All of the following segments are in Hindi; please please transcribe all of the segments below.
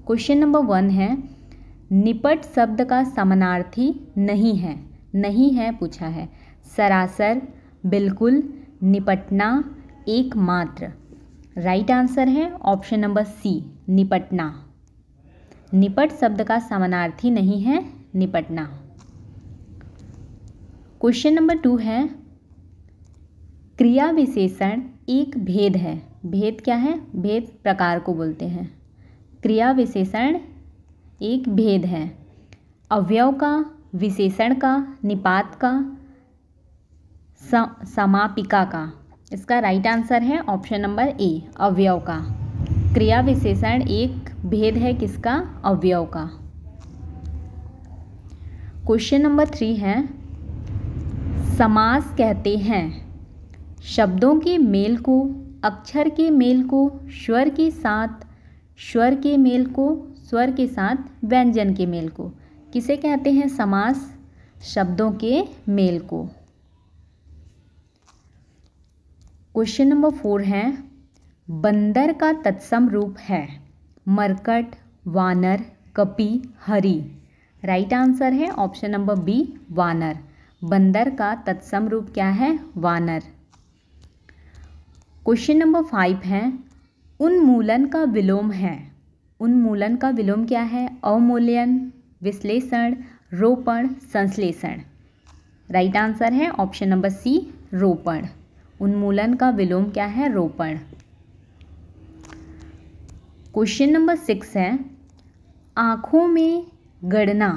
क्वेश्चन नंबर 1 है, निपट शब्द का समानार्थी नहीं है, नहीं है पूछा है। सरासर, बिल्कुल, निपटना, एकमात्र। राइट आंसर है ऑप्शन नंबर सी, निपटना। निपट शब्द का समानार्थी नहीं है निपटना। क्वेश्चन नंबर 2 है, क्रिया विशेषण एक भेद है। भेद क्या है? भेद प्रकार को बोलते हैं। क्रिया विशेषण एक भेद है। अवयव का, विशेषण का, निपात का, समापिका का। इसका राइट आंसर है ऑप्शन नंबर ए, अवयव का। क्रिया विशेषण एक भेद है किसका? अवयव का। क्वेश्चन नंबर 3 है, समास कहते हैं शब्दों के मेल को, अक्षर के मेल को, स्वर के साथ स्वर के मेल को, स्वर के साथ व्यंजन के मेल को। किसे कहते हैं समास? शब्दों के मेल को। क्वेश्चन नंबर 4 है, बंदर का तत्सम रूप है मरकट, वानर, कपि, हरि। राइट आंसर है ऑप्शन नंबर बी, वानर। बंदर का तत्सम रूप क्या है? वानर। क्वेश्चन नंबर 5 है, उन्मूलन का विलोम है। उन्मूलन का विलोम क्या है? अवमूल्यन, विश्लेषण, रोपण, संश्लेषण। राइट आंसर है ऑप्शन नंबर सी, रोपण। उन्मूलन का विलोम क्या है? रोपण। क्वेश्चन नंबर 6 है, आँखों में गड़ना।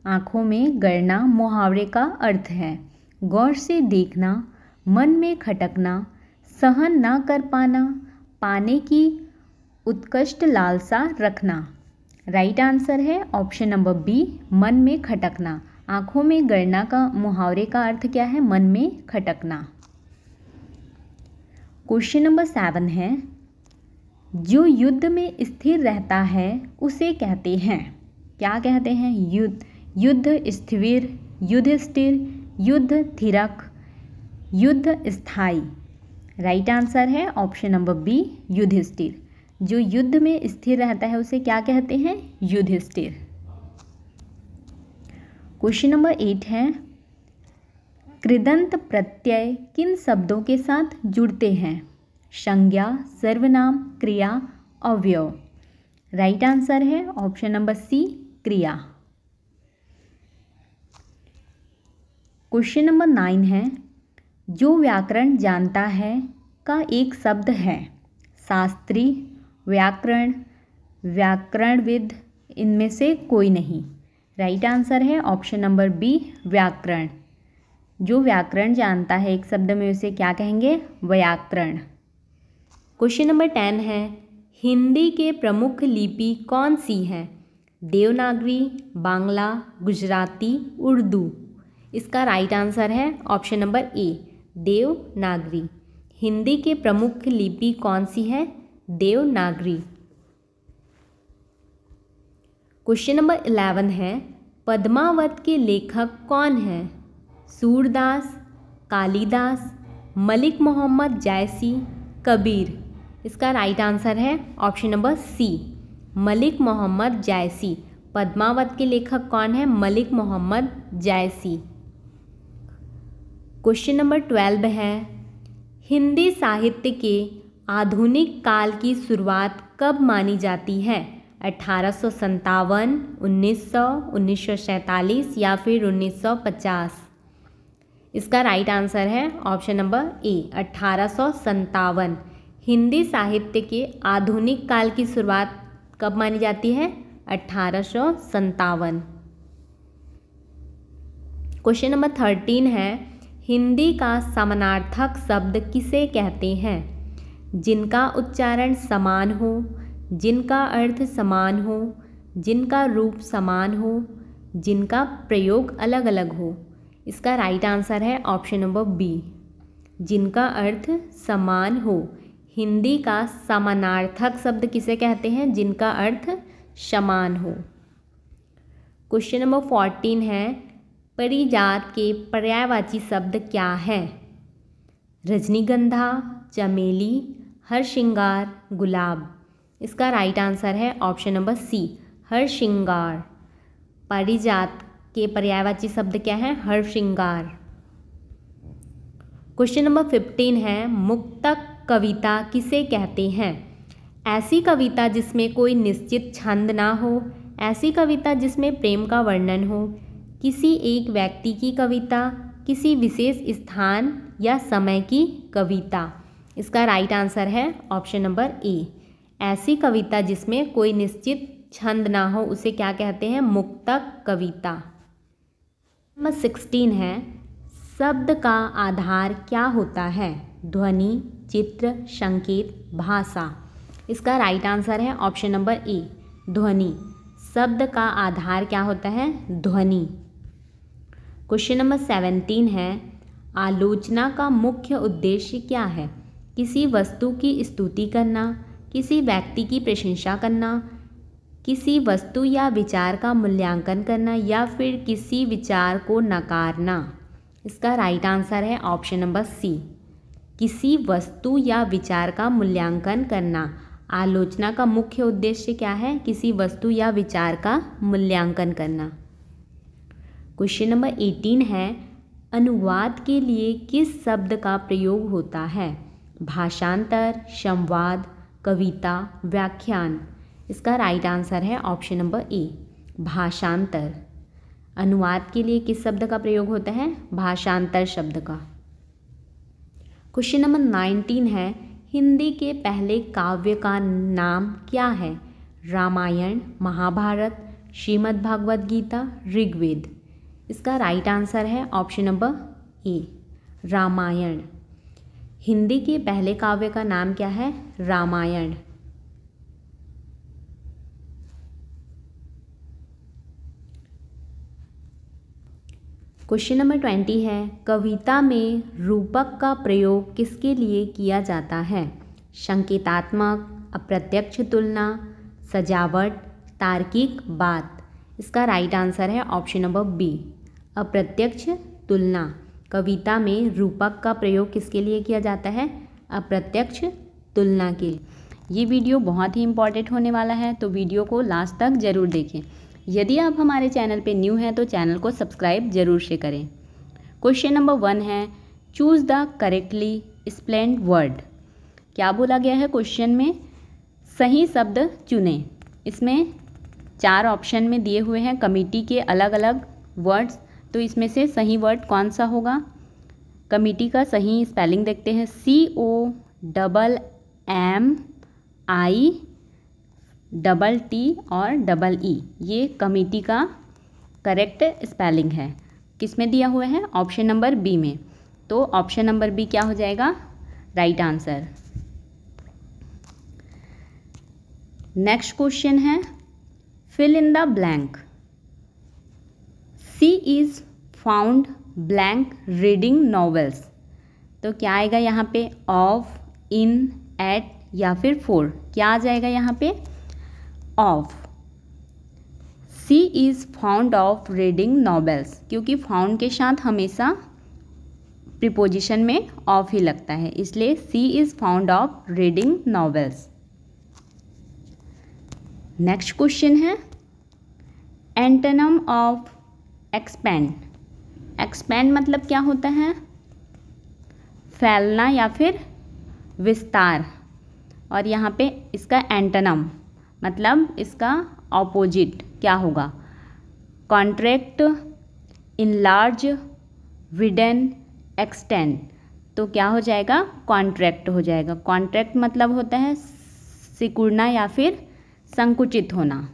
आँखों में गड़ना मुहावरे का अर्थ है गौर से देखना, मन में खटकना, सहन ना कर पाना, पाने की उत्कृष्ट लालसा रखना। राइट आंसर है ऑप्शन नंबर बी, मन में खटकना। आँखों में गड़ना का मुहावरे का अर्थ क्या है? मन में खटकना। क्वेश्चन नंबर 7 है, जो युद्ध में स्थिर रहता है उसे कहते हैं, क्या कहते हैं? युद्ध स्थिर, युधिष्ठिर, युद्ध थिरक, युद्ध स्थायी। राइट आंसर है ऑप्शन नंबर बी, युधिष्ठिर। जो युद्ध में स्थिर रहता है उसे क्या कहते हैं? युधिष्ठिर। क्वेश्चन नंबर 8 है, कृदंत प्रत्यय किन शब्दों के साथ जुड़ते हैं? संज्ञा, सर्वनाम, क्रिया, अवयव। राइट आंसर है ऑप्शन नंबर सी, क्रिया। क्वेश्चन नंबर 9 है, जो व्याकरण जानता है का एक शब्द है शास्त्री, व्याकरण, व्याकरणविद, इनमें से कोई नहीं। राइट आंसर है ऑप्शन नंबर बी, व्याकरण। जो व्याकरण जानता है एक शब्द में उसे क्या कहेंगे? व्याकरण। क्वेश्चन नंबर 10 है, हिंदी के प्रमुख लिपि कौन सी है? देवनागरी, बांग्ला, गुजराती, उर्दू। इसका राइट आंसर है ऑप्शन नंबर ए, देवनागरी। हिंदी के प्रमुख लिपि कौन सी है? देवनागरी। क्वेश्चन नंबर 11 है, पद्मावत के लेखक कौन है? सूरदास, कालिदास, मलिक मोहम्मद जायसी, कबीर। इसका राइट आंसर है option number C, Malik Mohammad Jayasi. Padmavat के लेखक कौन है? मलिक मोहम्मद जायसी। क्वेश्चन नंबर 12 है, हिंदी साहित्य के आधुनिक काल की शुरुआत कब मानी जाती है? 1857, 1900, 1947 या फिर 1950। इसका राइट आंसर है ऑप्शन नंबर ए, 1857। हिंदी साहित्य के आधुनिक काल की शुरुआत कब मानी जाती है? 1857। क्वेश्चन नंबर 13 है, हिंदी का समानार्थक शब्द किसे कहते हैं? जिनका उच्चारण समान हो, जिनका अर्थ समान हो, जिनका रूप समान हो, जिनका प्रयोग अलग अलग हो। इसका राइट आंसर है ऑप्शन नंबर बी, जिनका अर्थ समान हो। हिंदी का समानार्थक शब्द किसे कहते हैं? जिनका अर्थ समान हो। क्वेश्चन नंबर 14 है, परिजात के पर्यायवाची शब्द क्या है? रजनीगंधा, चमेली, हरश्रृंगार, गुलाब। इसका राइट आंसर है ऑप्शन नंबर सी, हरश्रृंगार। पारिजात के पर्यायवाची शब्द क्या है? हरश्रृंगार। क्वेश्चन नंबर 15 है, मुक्तक कविता किसे कहते हैं? ऐसी कविता जिसमें कोई निश्चित छंद ना हो, ऐसी कविता जिसमें प्रेम का वर्णन हो, किसी एक व्यक्ति की कविता, किसी विशेष स्थान या समय की कविता। इसका राइट आंसर है ऑप्शन नंबर ए, ऐसी कविता जिसमें कोई निश्चित छंद ना हो उसे क्या कहते हैं? मुक्तक कविता। नंबर 16 है, शब्द का आधार क्या होता है? ध्वनि, चित्र, संकेत, भाषा। इसका राइट आंसर है ऑप्शन नंबर ए, ध्वनि। शब्द का आधार क्या होता है? ध्वनि। क्वेश्चन नंबर 17 है, आलोचना का मुख्य उद्देश्य क्या है? किसी वस्तु की स्तुति करना, किसी व्यक्ति की प्रशंसा करना, किसी वस्तु या विचार का मूल्यांकन करना या फिर किसी विचार को नकारना। इसका राइट आंसर है ऑप्शन नंबर सी, किसी वस्तु या विचार का मूल्यांकन करना। आलोचना का मुख्य उद्देश्य क्या है? किसी वस्तु या विचार का मूल्यांकन करना। क्वेश्चन नंबर 18 है, अनुवाद के लिए किस शब्द का प्रयोग होता है? भाषांतर, संवाद, कविता, व्याख्यान। इसका राइट आंसर है ऑप्शन नंबर ए, भाषांतर। अनुवाद के लिए किस शब्द का प्रयोग होता है? भाषांतर शब्द का। क्वेश्चन नंबर 19 है, हिंदी के पहले काव्य का नाम क्या है? रामायण, महाभारत, श्रीमद् भागवत गीता, ऋग्वेद। इसका राइट आंसर है option number A, Ramayana. Hindi के पहले काव्य का नाम क्या है? रामायण। क्वेश्चन नंबर 20 है, कविता में रूपक का प्रयोग किसके लिए किया जाता है? संकेतात्मक, अप्रत्यक्ष तुलना, सजावट, तार्किक बात। इसका राइट आंसर है ऑप्शन नंबर बी, अप्रत्यक्ष तुलना। कविता में रूपक का प्रयोग किसके लिए किया जाता है? अप्रत्यक्ष तुलना के लिए। ये वीडियो बहुत ही इम्पॉर्टेंट होने वाला है, तो वीडियो को लास्ट तक ज़रूर देखें। यदि आप हमारे चैनल पे न्यू हैं तो चैनल को सब्सक्राइब जरूर से करें। क्वेश्चन नंबर 1 है, choose the correctly spelled word. क्या बोला गया है क्वेश्चन में? सही शब्द चुनें। इसमें 4 ऑप्शन में दिए हुए हैं कमिटी के अलग अलग वर्ड्स, तो इसमें से सही वर्ड कौन सा होगा? कमिटी का सही स्पेलिंग देखते हैं, COMMITT और EE। ये कमिटी का करेक्ट स्पेलिंग है। किस में दिया हुआ है? ऑप्शन नंबर बी में। तो ऑप्शन नंबर बी क्या हो जाएगा? Right answer. नेक्स्ट क्वेश्चन है, fill in the blank. She is found blank reading novels. तो क्या आएगा यहाँ पे? ऑफ, इन, एट या फिर फॉर। क्या आ जाएगा यहाँ पे? Of. She is found of reading novels, क्योंकि फाउंड के साथ हमेशा प्रीपोजिशन में ऑफ ही लगता है, इसलिए C is found of reading novels. Next question है, एंटोनिम ऑफ एक्सपैंड। एक्सपैंड मतलब क्या होता है? फैलना या फिर विस्तार। और यहाँ पे इसका एंटोनिम मतलब इसका ऑपोजिट क्या होगा? Contract, enlarge, widen, extend. तो क्या हो जाएगा? कॉन्ट्रैक्ट हो जाएगा। कॉन्ट्रैक्ट मतलब होता है सिकुड़ना या फिर संकुचित होना।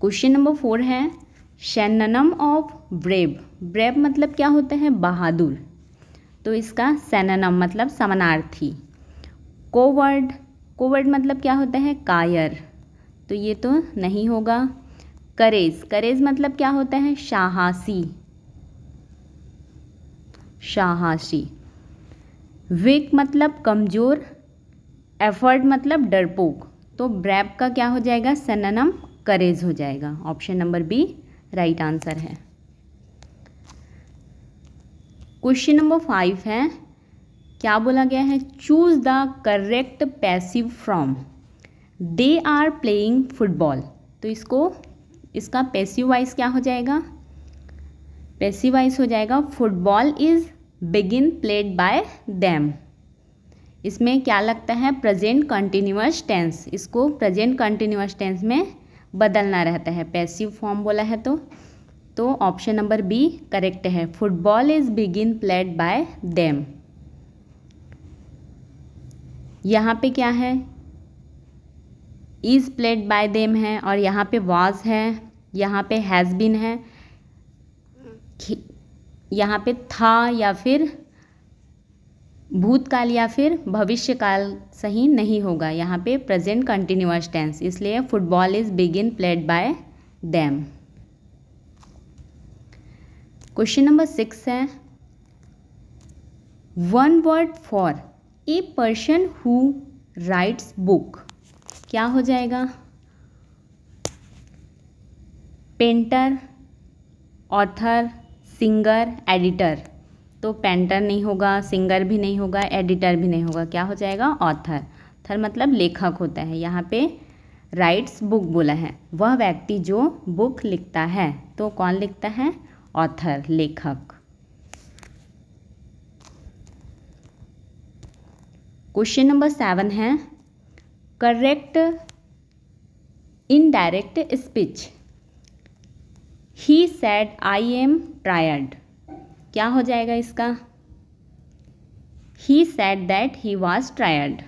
क्वेश्चन नंबर 4 है, सिनोनिम ऑफ ब्रेव। ब्रेव मतलब क्या होता है? बहादुर। तो इसका सिनोनिम मतलब समानार्थी। कोवर्ड, कोवर्ड मतलब क्या होता है? कायर। तो ये तो नहीं होगा। करेज, करेज मतलब क्या होता है? साहसी, साहसी। वीक मतलब कमज़ोर, एफर्ट मतलब डरपोक। तो ब्रेव का क्या हो जाएगा? सिनोनिम करेज हो जाएगा। Option number B right answer है। क्वेश्चन नंबर 5 है, क्या बोला गया है? Choose the correct passive from they are playing football. तो इसका पैसिव वॉइस क्या हो जाएगा? पैसिव वॉइस हो जाएगा football is begin played by them. इसमें क्या लगता है? Present continuous tense. इसको प्रेजेंट कंटिन्यूअस टेंस में बदलना रहता है, पैसिव फॉर्म बोला है तो ऑप्शन नंबर बी करेक्ट है, football is begin played by them. यहाँ पे क्या है? इज प्लेड बाय देम है और यहाँ पे वाज है, यहाँ पे हैज़ बीन है, यहाँ पे था या फिर भूतकाल या फिर भविष्यकाल सही नहीं होगा, यहाँ पे प्रेजेंट कंटिन्यूअस टेंस, इसलिए football is begin played by them. Question number 6 है, one word for a person who rights book. क्या हो जाएगा? Painter, author, singer, editor. तो पेंटर नहीं होगा, सिंगर भी नहीं होगा, एडिटर भी नहीं होगा, क्या हो जाएगा? ऑथर। ऑथर मतलब लेखक होता है। यहाँ पे राइट्स बुक बोला है, वह व्यक्ति जो बुक लिखता है। तो कौन लिखता है? ऑथर, लेखक। क्वेश्चन नंबर 7 है, correct indirect speech. He said I am tired. क्या हो जाएगा इसका? He said that he was tired.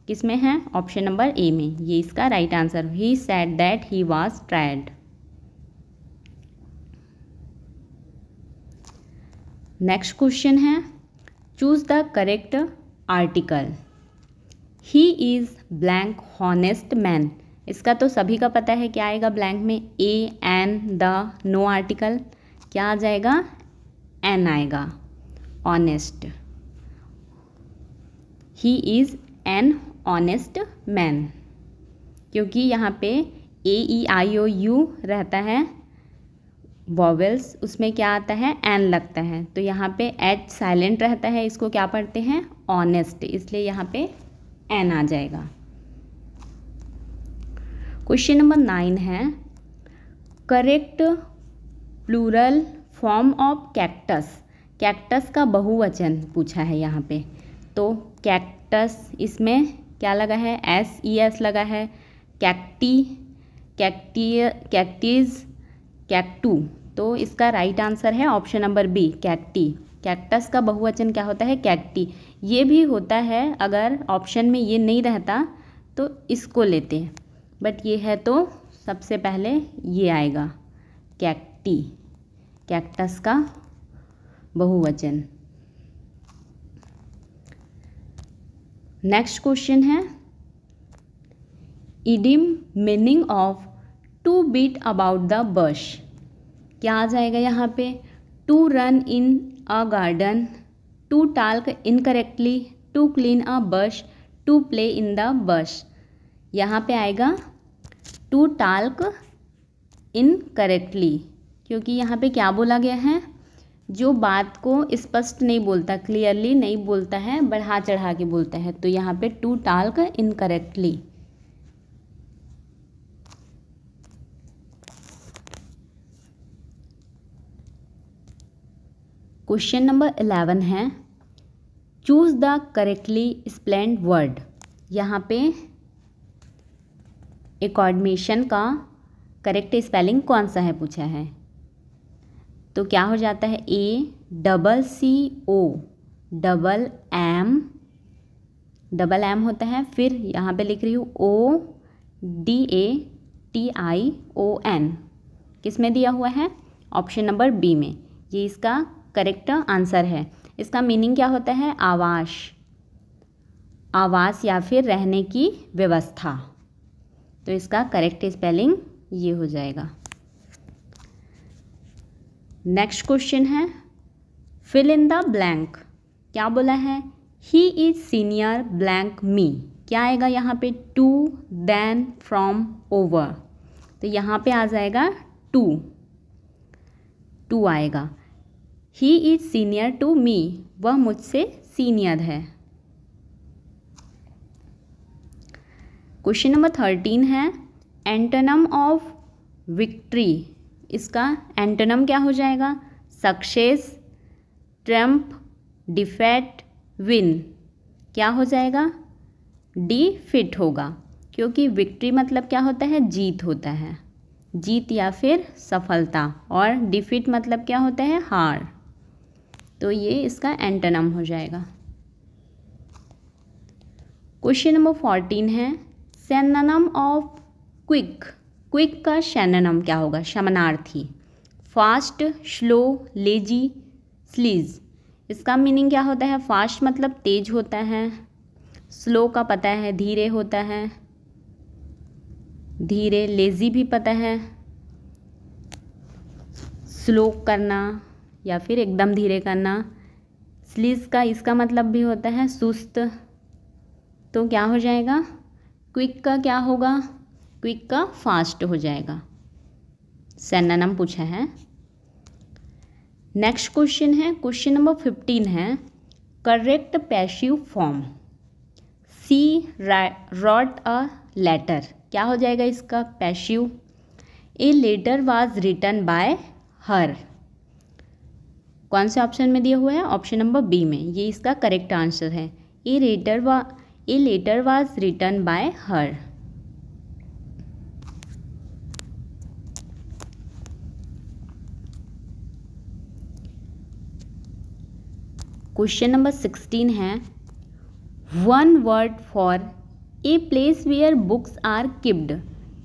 किस में है? ऑप्शन नंबर ए में। ये इसका right answer. He said that he was tired. Next question है, choose the correct article. He is blank honest man. इसका तो सभी का पता है क्या आएगा ब्लैंक में? ए, एन, द, नो आर्टिकल। क्या आ जाएगा? एन आएगा, honest. He is an honest man, क्योंकि यहाँ पे ए, ई, आई, ओ, यू रहता है वॉवेल्स, उसमें क्या आता है? एन लगता है। तो यहाँ पे एच साइलेंट रहता है, इसको क्या पढ़ते हैं? ऑनेस्ट, इसलिए यहाँ पे एन आ जाएगा। क्वेश्चन नंबर 9 है, correct plural form of cactus. Cactus का बहुवचन पूछा है यहाँ पे। तो कैक्टस, इसमें क्या लगा है? एस, ई, एस लगा है। कैक्टी, कैक्टीज, कैक्टू। तो इसका राइट आंसर है option number B, cacti. Cactus का बहुवचन क्या होता है? कैक्टी। ये भी होता है, अगर ऑप्शन में ये नहीं रहता तो इसको लेते हैं, बट ये है तो सबसे पहले ये आएगा, कैक्टी, कैक्टस का बहुवचन। नेक्स्ट क्वेश्चन है, idiom meaning of to beat about the bush. क्या आ जाएगा यहाँ पे? To run in a garden, to talk incorrectly, to clean a bush, to play in the bush. यहाँ पे आएगा टू टाल्क इनकरेक्टली, क्योंकि यहाँ पे क्या बोला गया है? जो बात को स्पष्ट नहीं बोलता, क्लियरली नहीं बोलता है, बढ़ा चढ़ा के बोलता है। तो यहाँ पे to talk incorrectly. Question number 11 है, choose the correctly spelled word. यहाँ पे एकॉर्डमेशन का करेक्ट स्पेलिंग कौन सा है पूछा है। तो क्या हो जाता है? A double C O double M होता है। फिर यहाँ पे लिख रही हूँ O D A T I O N. किस में दिया हुआ है? ऑप्शन नंबर बी में। ये इसका करेक्ट आंसर है। इसका मीनिंग क्या होता है? आवास, आवास या फिर रहने की व्यवस्था। तो इसका करेक्ट स्पेलिंग ये हो जाएगा। नेक्स्ट क्वेश्चन है, फिल इन द ब्लैंक। क्या बोला है? He is senior blank me. क्या आएगा यहाँ पे? To, then, from, over. तो यहाँ पे आ जाएगा टू आएगा। He is senior to me, वह मुझसे सीनियर है। क्वेश्चन नंबर 13 है एंटोनम ऑफ विक्ट्री। इसका एंटोनम क्या हो जाएगा? Success, trump, defeat, win. क्या हो जाएगा? डिफिट होगा, क्योंकि विक्ट्री मतलब क्या होता है? जीत होता है, जीत या फिर सफलता, और डिफिट मतलब क्या होता है? हार। तो ये इसका एंटोनम हो जाएगा। क्वेश्चन नंबर 14 है सिनोनिम ऑफ क्विक। क्विक का सिनोनिम क्या होगा? समानार्थी। Fast, slow, lazy, sleaze. इसका मीनिंग क्या होता है? फास्ट मतलब तेज होता है, स्लो का पता है धीरे होता है, धीरे, लेजी भी पता है स्लो करना या फिर एकदम धीरे करना। स्लीज का इसका मतलब भी होता है सुस्त। तो क्या हो जाएगा? क्विक का क्या होगा? क्विक का फास्ट हो जाएगा। सिनोनिम पूछा है। नेक्स्ट क्वेश्चन है क्वेश्चन नंबर 15 है correct passive form. She wrote a letter. क्या हो जाएगा इसका passive? A letter was written by her. कौन से ऑप्शन में दिया हुआ है? ऑप्शन नंबर बी में। ये इसका करेक्ट आंसर है। A letter was written by her. Question number 16 है one word for a place where books are kept.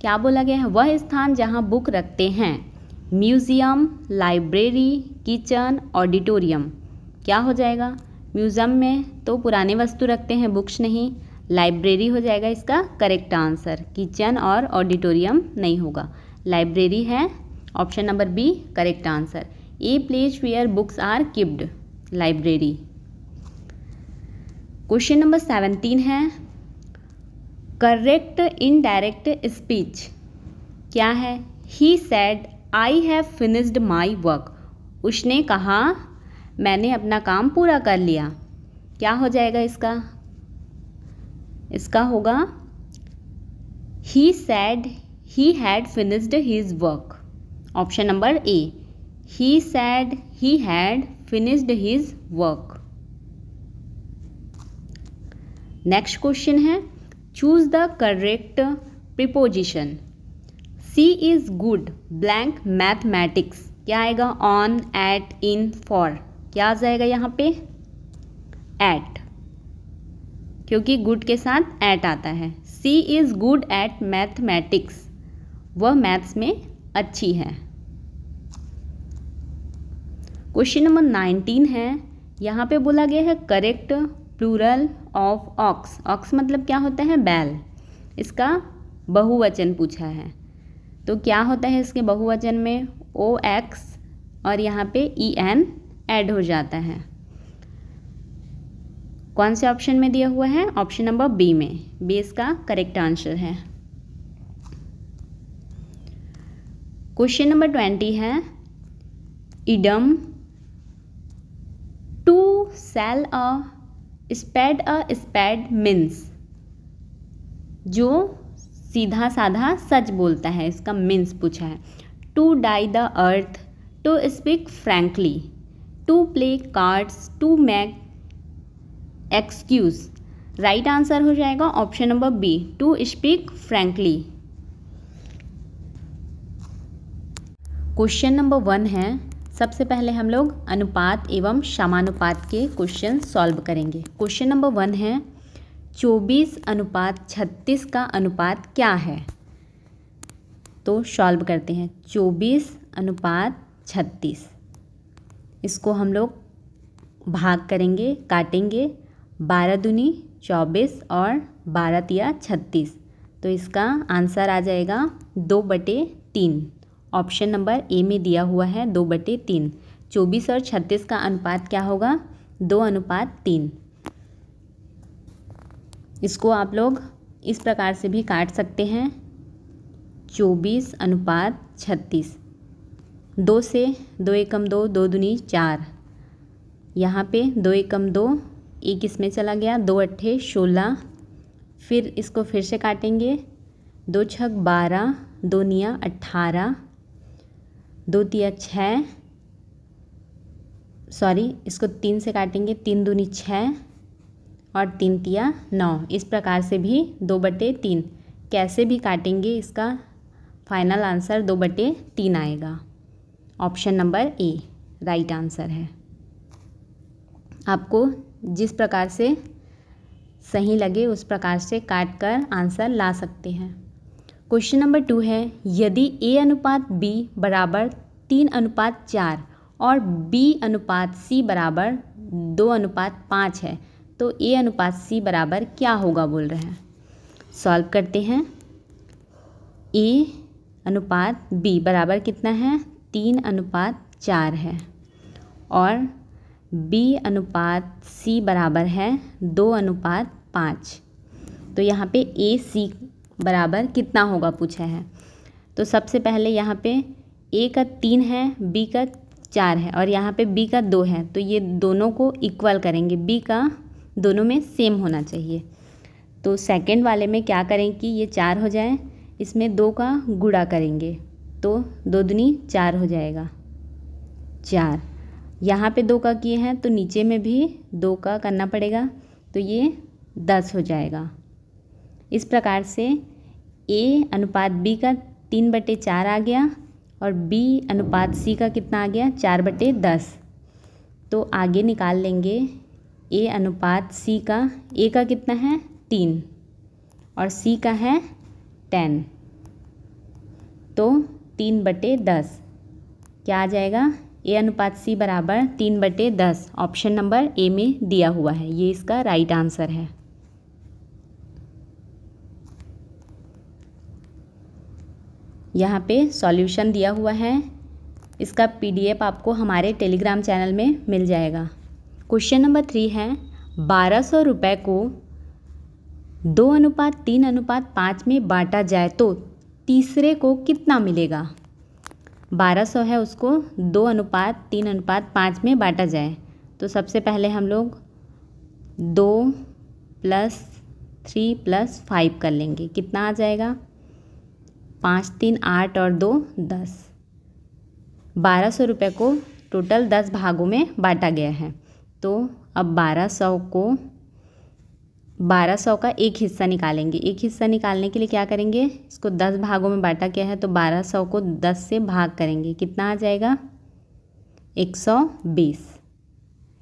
क्या बोला गया है? वह स्थान जहाँ बुक रखते हैं। Museum, library, kitchen, auditorium. क्या हो जाएगा? म्यूज़ियम में तो पुराने वस्तु रखते हैं, बुक्स नहीं। लाइब्रेरी हो जाएगा इसका करेक्ट आंसर। किचन और ऑडिटोरियम नहीं होगा, लाइब्रेरी है option number B correct answer. A place where books are kept, library. Question number 17 है करेक्ट इनडायरेक्ट स्पीच। क्या है? He said I have finished my work. उसने कहा मैंने अपना काम पूरा कर लिया। क्या हो जाएगा इसका? इसका होगा he said he had finished his work. Option number A. He said he had finished his work. Next question है choose the correct preposition. She is good blank mathematics. क्या आएगा? On, at, in, for. क्या आ जाएगा यहाँ पे? एट, क्योंकि गुड के साथ एट आता है। सी इज गुड एट मैथमेटिक्स। वह मैथ्स में अच्छी है। क्वेश्चन नंबर 19 है यहाँ पे बोला गया है correct plural of ox. Ox मतलब क्या होता है? बैल। इसका बहुवचन पूछा है, तो क्या होता है इसके बहुवचन में? ओ एक्स और यहाँ पे ई एन ऐड हो जाता है। कौन से ऑप्शन में दिया हुआ है? ऑप्शन नंबर बी में। बी इसका करेक्ट आंसर है। क्वेश्चन नंबर 20 है idiom to sell a spade means. जो सीधा साधा सच बोलता है, इसका मीन्स पूछा है। To die the earth, to speak frankly, to play cards, to make excuse. Right answer हो जाएगा option number B to speak frankly. Question number 1 है सबसे पहले हम लोग अनुपात एवं समानुपात के क्वेश्चन सॉल्व करेंगे। क्वेश्चन नंबर 1 है 24:36 का अनुपात क्या है? तो सॉल्व करते हैं। 24:36 इसको हम लोग भाग करेंगे, काटेंगे। 12 दूनी 24 और 12 तिया 36, तो इसका आंसर आ जाएगा 2/3। ऑप्शन नंबर ए में दिया हुआ है 2/3। 24 और 36 का अनुपात क्या होगा? 2:3। इसको आप लोग इस प्रकार से भी काट सकते हैं। 24:36, 2 से 2 एकम 2, 2 दूनी 4। यहाँ पे 2 एकम 2, 1 इसमें चला गया, 2 अट्ठे 16, फिर इसको फिर से काटेंगे, 2 छक 12, 2 निया 18, 2 तिया 6, सॉरी इसको 3 से काटेंगे, 3 दूनी 6 और 3 तिया 9। इस प्रकार से भी 2/3 कैसे भी काटेंगे इसका फाइनल आंसर 2/3 आएगा। ऑप्शन नंबर ए राइट आंसर है। आपको जिस प्रकार से सही लगे उस प्रकार से काट कर आंसर ला सकते हैं। क्वेश्चन नंबर 2 है, यदि A अनुपात B बराबर 3:4 और B अनुपात C बराबर 2:5 है तो A अनुपात C बराबर क्या होगा बोल रहे हैं। सॉल्व करते हैं। A अनुपात B बराबर कितना है, 3:4 है और B अनुपात C बराबर है 2:5। तो यहाँ पे AC बराबर कितना होगा पूछा है। तो सबसे पहले यहाँ पे A का 3 है, B का 4 है और यहाँ पे B का 2 है, तो ये दोनों को इक्वल करेंगे। B का दोनों में सेम होना चाहिए। तो सेकंड वाले में क्या करें कि ये 4 हो जाए, इसमें 2 का गुणा करेंगे तो 2 दूनी 4 हो जाएगा 4। यहाँ पे 2 का किए हैं तो नीचे में भी 2 का करना पड़ेगा तो ये 10 हो जाएगा। इस प्रकार से A अनुपात B का 3/4 आ गया और B अनुपात C का कितना आ गया, 4/10। तो आगे निकाल लेंगे A अनुपात C का। A का कितना है 3 और C का है 10, तो 3/10 क्या आ जाएगा, A अनुपात C बराबर 3/10। ऑप्शन नंबर ए में दिया हुआ है, ये इसका राइट आंसर है। यहाँ पे सॉल्यूशन दिया हुआ है, इसका PDF आपको हमारे टेलीग्राम चैनल में मिल जाएगा। क्वेश्चन नंबर 3 है, 1200 रुपये को 2:3:5 में बांटा जाए तो तीसरे को कितना मिलेगा। 1200 है, उसको 2:3:5 में बांटा जाए तो सबसे पहले हम लोग 2 + 3 + 5 कर लेंगे। कितना आ जाएगा, 5 3 8 और 2 10। 1200 रुपये को टोटल 10 भागों में बांटा गया है। तो अब 1200 का एक हिस्सा निकालेंगे। एक हिस्सा निकालने के लिए क्या करेंगे, इसको 10 भागों में बांटा गया है तो 1200 को 10 से भाग करेंगे। कितना आ जाएगा, 120।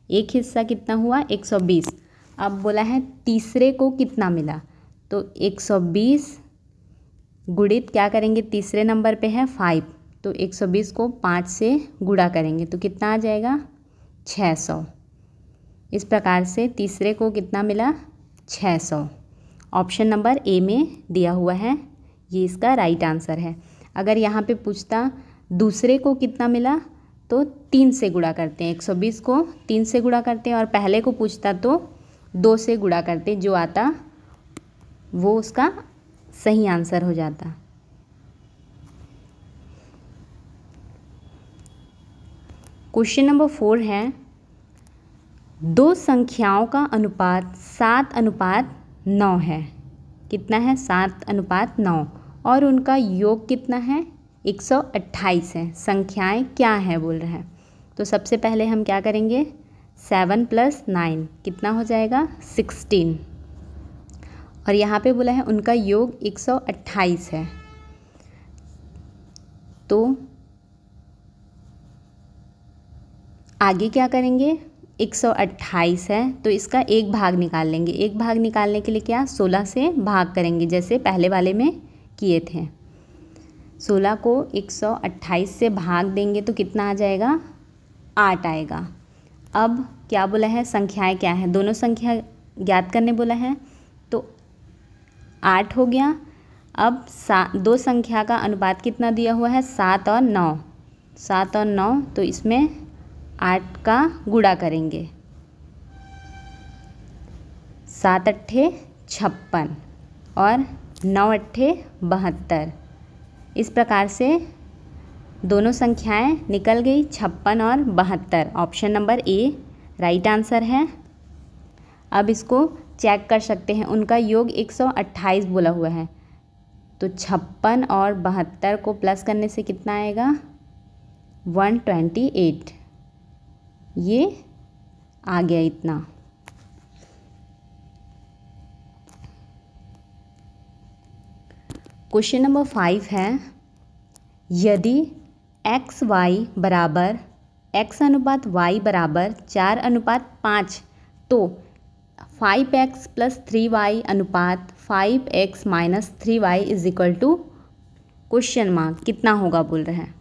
एक हिस्सा कितना हुआ, 120। अब बोला है तीसरे को कितना मिला, तो 120 गुणित क्या करेंगे, तीसरे नंबर पे है 5, तो 120 को 5 से गुणा करेंगे तो कितना आ जाएगा, 600। इस प्रकार से तीसरे को कितना मिला, 600। ऑप्शन नंबर ए में दिया हुआ है, ये इसका राइट आंसर है। अगर यहाँ पे पूछता दूसरे को कितना मिला तो 3 से गुणा करते हैं, 120 को 3 से गुणा करते हैं और पहले को पूछता तो 2 से गुणा करते, जो आता वो उसका सही आंसर हो जाता। क्वेश्चन नंबर 4 है, 2 संख्याओं का अनुपात 7:9 है। कितना है, 7:9 और उनका योग कितना है, 128 है। संख्याएं क्या है बोल रहा है। तो सबसे पहले हम क्या करेंगे, 7 + 9 कितना हो जाएगा, 16। और यहाँ पे बोला है उनका योग 128 है। तो आगे क्या करेंगे, 128 है तो इसका एक भाग निकाल लेंगे। एक भाग निकालने के लिए क्या, 16 से भाग करेंगे जैसे पहले वाले में किए थे। 16 को 128 से भाग देंगे तो कितना आ जाएगा, 8 आएगा। अब क्या बोला है, संख्याएं क्या है, दोनों संख्या ज्ञात करने बोला है तो 8 हो गया। अब 2 संख्या का अनुपात कितना दिया हुआ है, 7 और 9। 7 और 9 तो इसमें 8 का गुणा करेंगे, 7 अट्ठे 56 और 9 अट्ठे 72। इस प्रकार से दोनों संख्याएं निकल गई, 56 और 72। ऑप्शन नंबर ए राइट आंसर है। अब इसको चेक कर सकते हैं, उनका योग 128 बोला हुआ है। तो 56 और 72 को प्लस करने से कितना आएगा? 128। ये आ गया इतना। क्वेश्चन नंबर 5 है, यदि एक्स वाई बराबर x अनुपात y बराबर 4:5 तो 5x + 3y अनुपात 5x - 3y = क्वेश्चन मार्क कितना होगा बोल रहे हैं।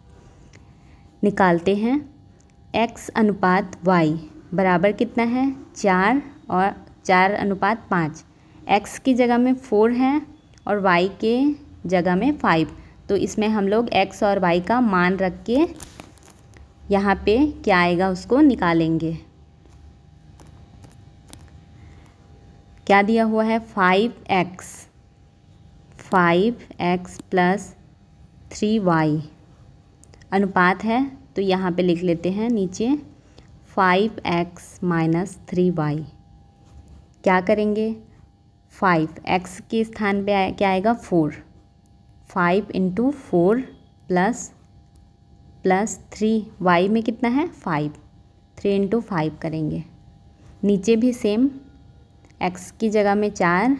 निकालते हैं। x अनुपात y बराबर कितना है? 4 और 4:5। x की जगह में 4 है और y के जगह में 5। तो इसमें हम लोग x और y का मान रख के यहाँ पे क्या आएगा उसको निकालेंगे। क्या दिया हुआ है? 5x + 3y अनुपात है, तो यहाँ पे लिख लेते हैं नीचे 5x - 3y। क्या करेंगे? 5x के स्थान पे क्या आएगा? 4। 5 × 4 प्लस 3y में कितना है? 5। 3 × 5 करेंगे। नीचे भी सेम, x की जगह में 4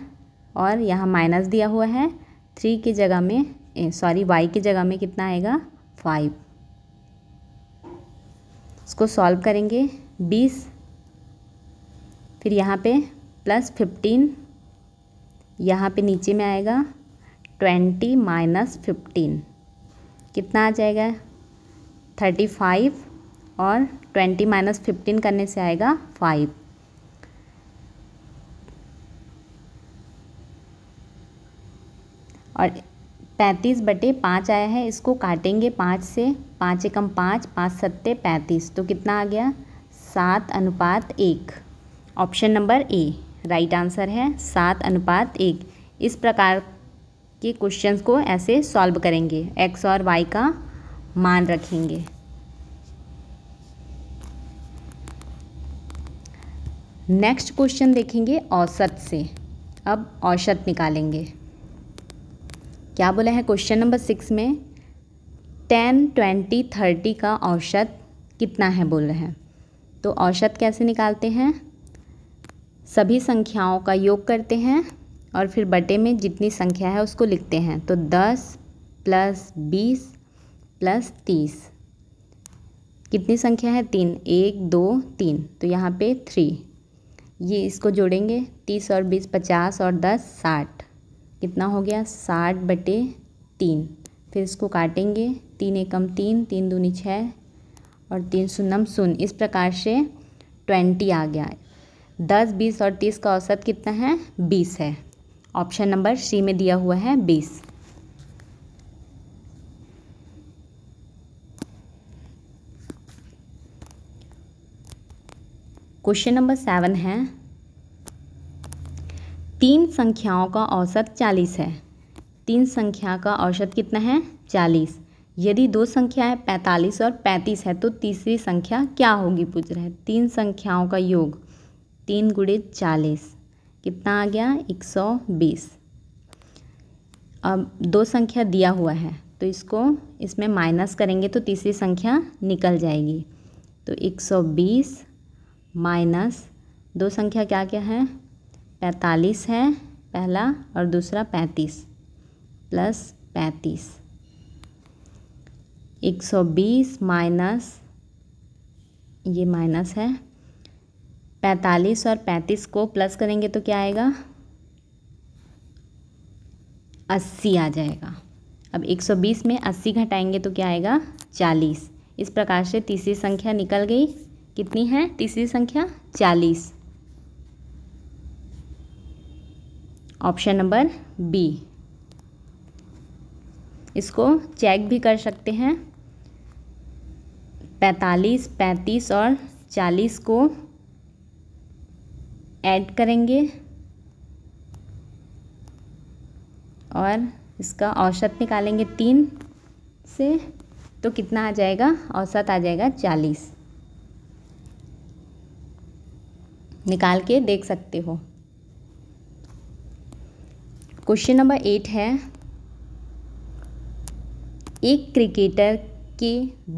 और यहाँ माइनस दिया हुआ है। 3 की जगह में y की जगह में कितना आएगा? 5। इसको सॉल्व करेंगे। 20, फिर यहाँ पे +15, यहाँ पे नीचे में आएगा 20 - 15 कितना आ जाएगा? 35 और 20 - 15 करने से आएगा 5। और 35/5 आया है, इसको काटेंगे 5 से। 5 एकम 5, 5 सत्ते 35, तो कितना आ गया? 7:1। ऑप्शन नंबर ए राइट आंसर है, 7:1। इस प्रकार के क्वेश्चंस को ऐसे सॉल्व करेंगे, x और y का मान रखेंगे। नेक्स्ट क्वेश्चन देखेंगे औसत से। अब औसत निकालेंगे। क्या बोला है क्वेश्चन नंबर 6 में? 10, 20, 30 का औसत कितना है बोल रहे हैं। तो औसत कैसे निकालते हैं? सभी संख्याओं का योग करते हैं और फिर बटे में जितनी संख्या है उसको लिखते हैं। तो 10 + 20 + 30 कितनी संख्या है? 3। 1, 2, 3, तो यहाँ पे 3। ये इसको जोड़ेंगे। 30 और 20 50 और 10 60 कितना हो गया? 60/3। फिर इसको काटेंगे। 3 एकम 3, 3 दूनी 6 और 3 शून्यम 0। इस प्रकार से 20 आ गया। 10, 20 और 30 का औसत कितना है? 20 है। ऑप्शन नंबर सी में दिया हुआ है 20। क्वेश्चन नंबर 7 है, 3 संख्याओं का औसत 40 है। 3 संख्या का औसत कितना है? 40। यदि 2 संख्याएं 45 और 35 है तो तीसरी संख्या क्या होगी पूछ रहे हैं। 3 संख्याओं का योग 3 × 40 कितना आ गया? 120। अब 2 संख्या दिया हुआ है तो इसको इसमें माइनस करेंगे तो तीसरी संख्या निकल जाएगी। तो 120 माइनस 2 संख्या क्या क्या है? 45 है पहला और दूसरा 35 प्लस 35। 120 माइनस ये माइनस है 45 और 35 को प्लस करेंगे तो क्या आएगा? 80 आ जाएगा। अब 120 में 80 घटाएंगे तो क्या आएगा? 40। इस प्रकार से तीसरी संख्या निकल गई। कितनी है तीसरी संख्या? 40। Option number B. इसको चेक भी कर सकते हैं। 45, 35 और 40 को ऐड करेंगे और इसका औसत निकालेंगे 3 से तो कितना आ जाएगा? औसत आ जाएगा 40। निकाल के देख सकते हो। क्वेश्चन नंबर 8 है, एक क्रिकेटर के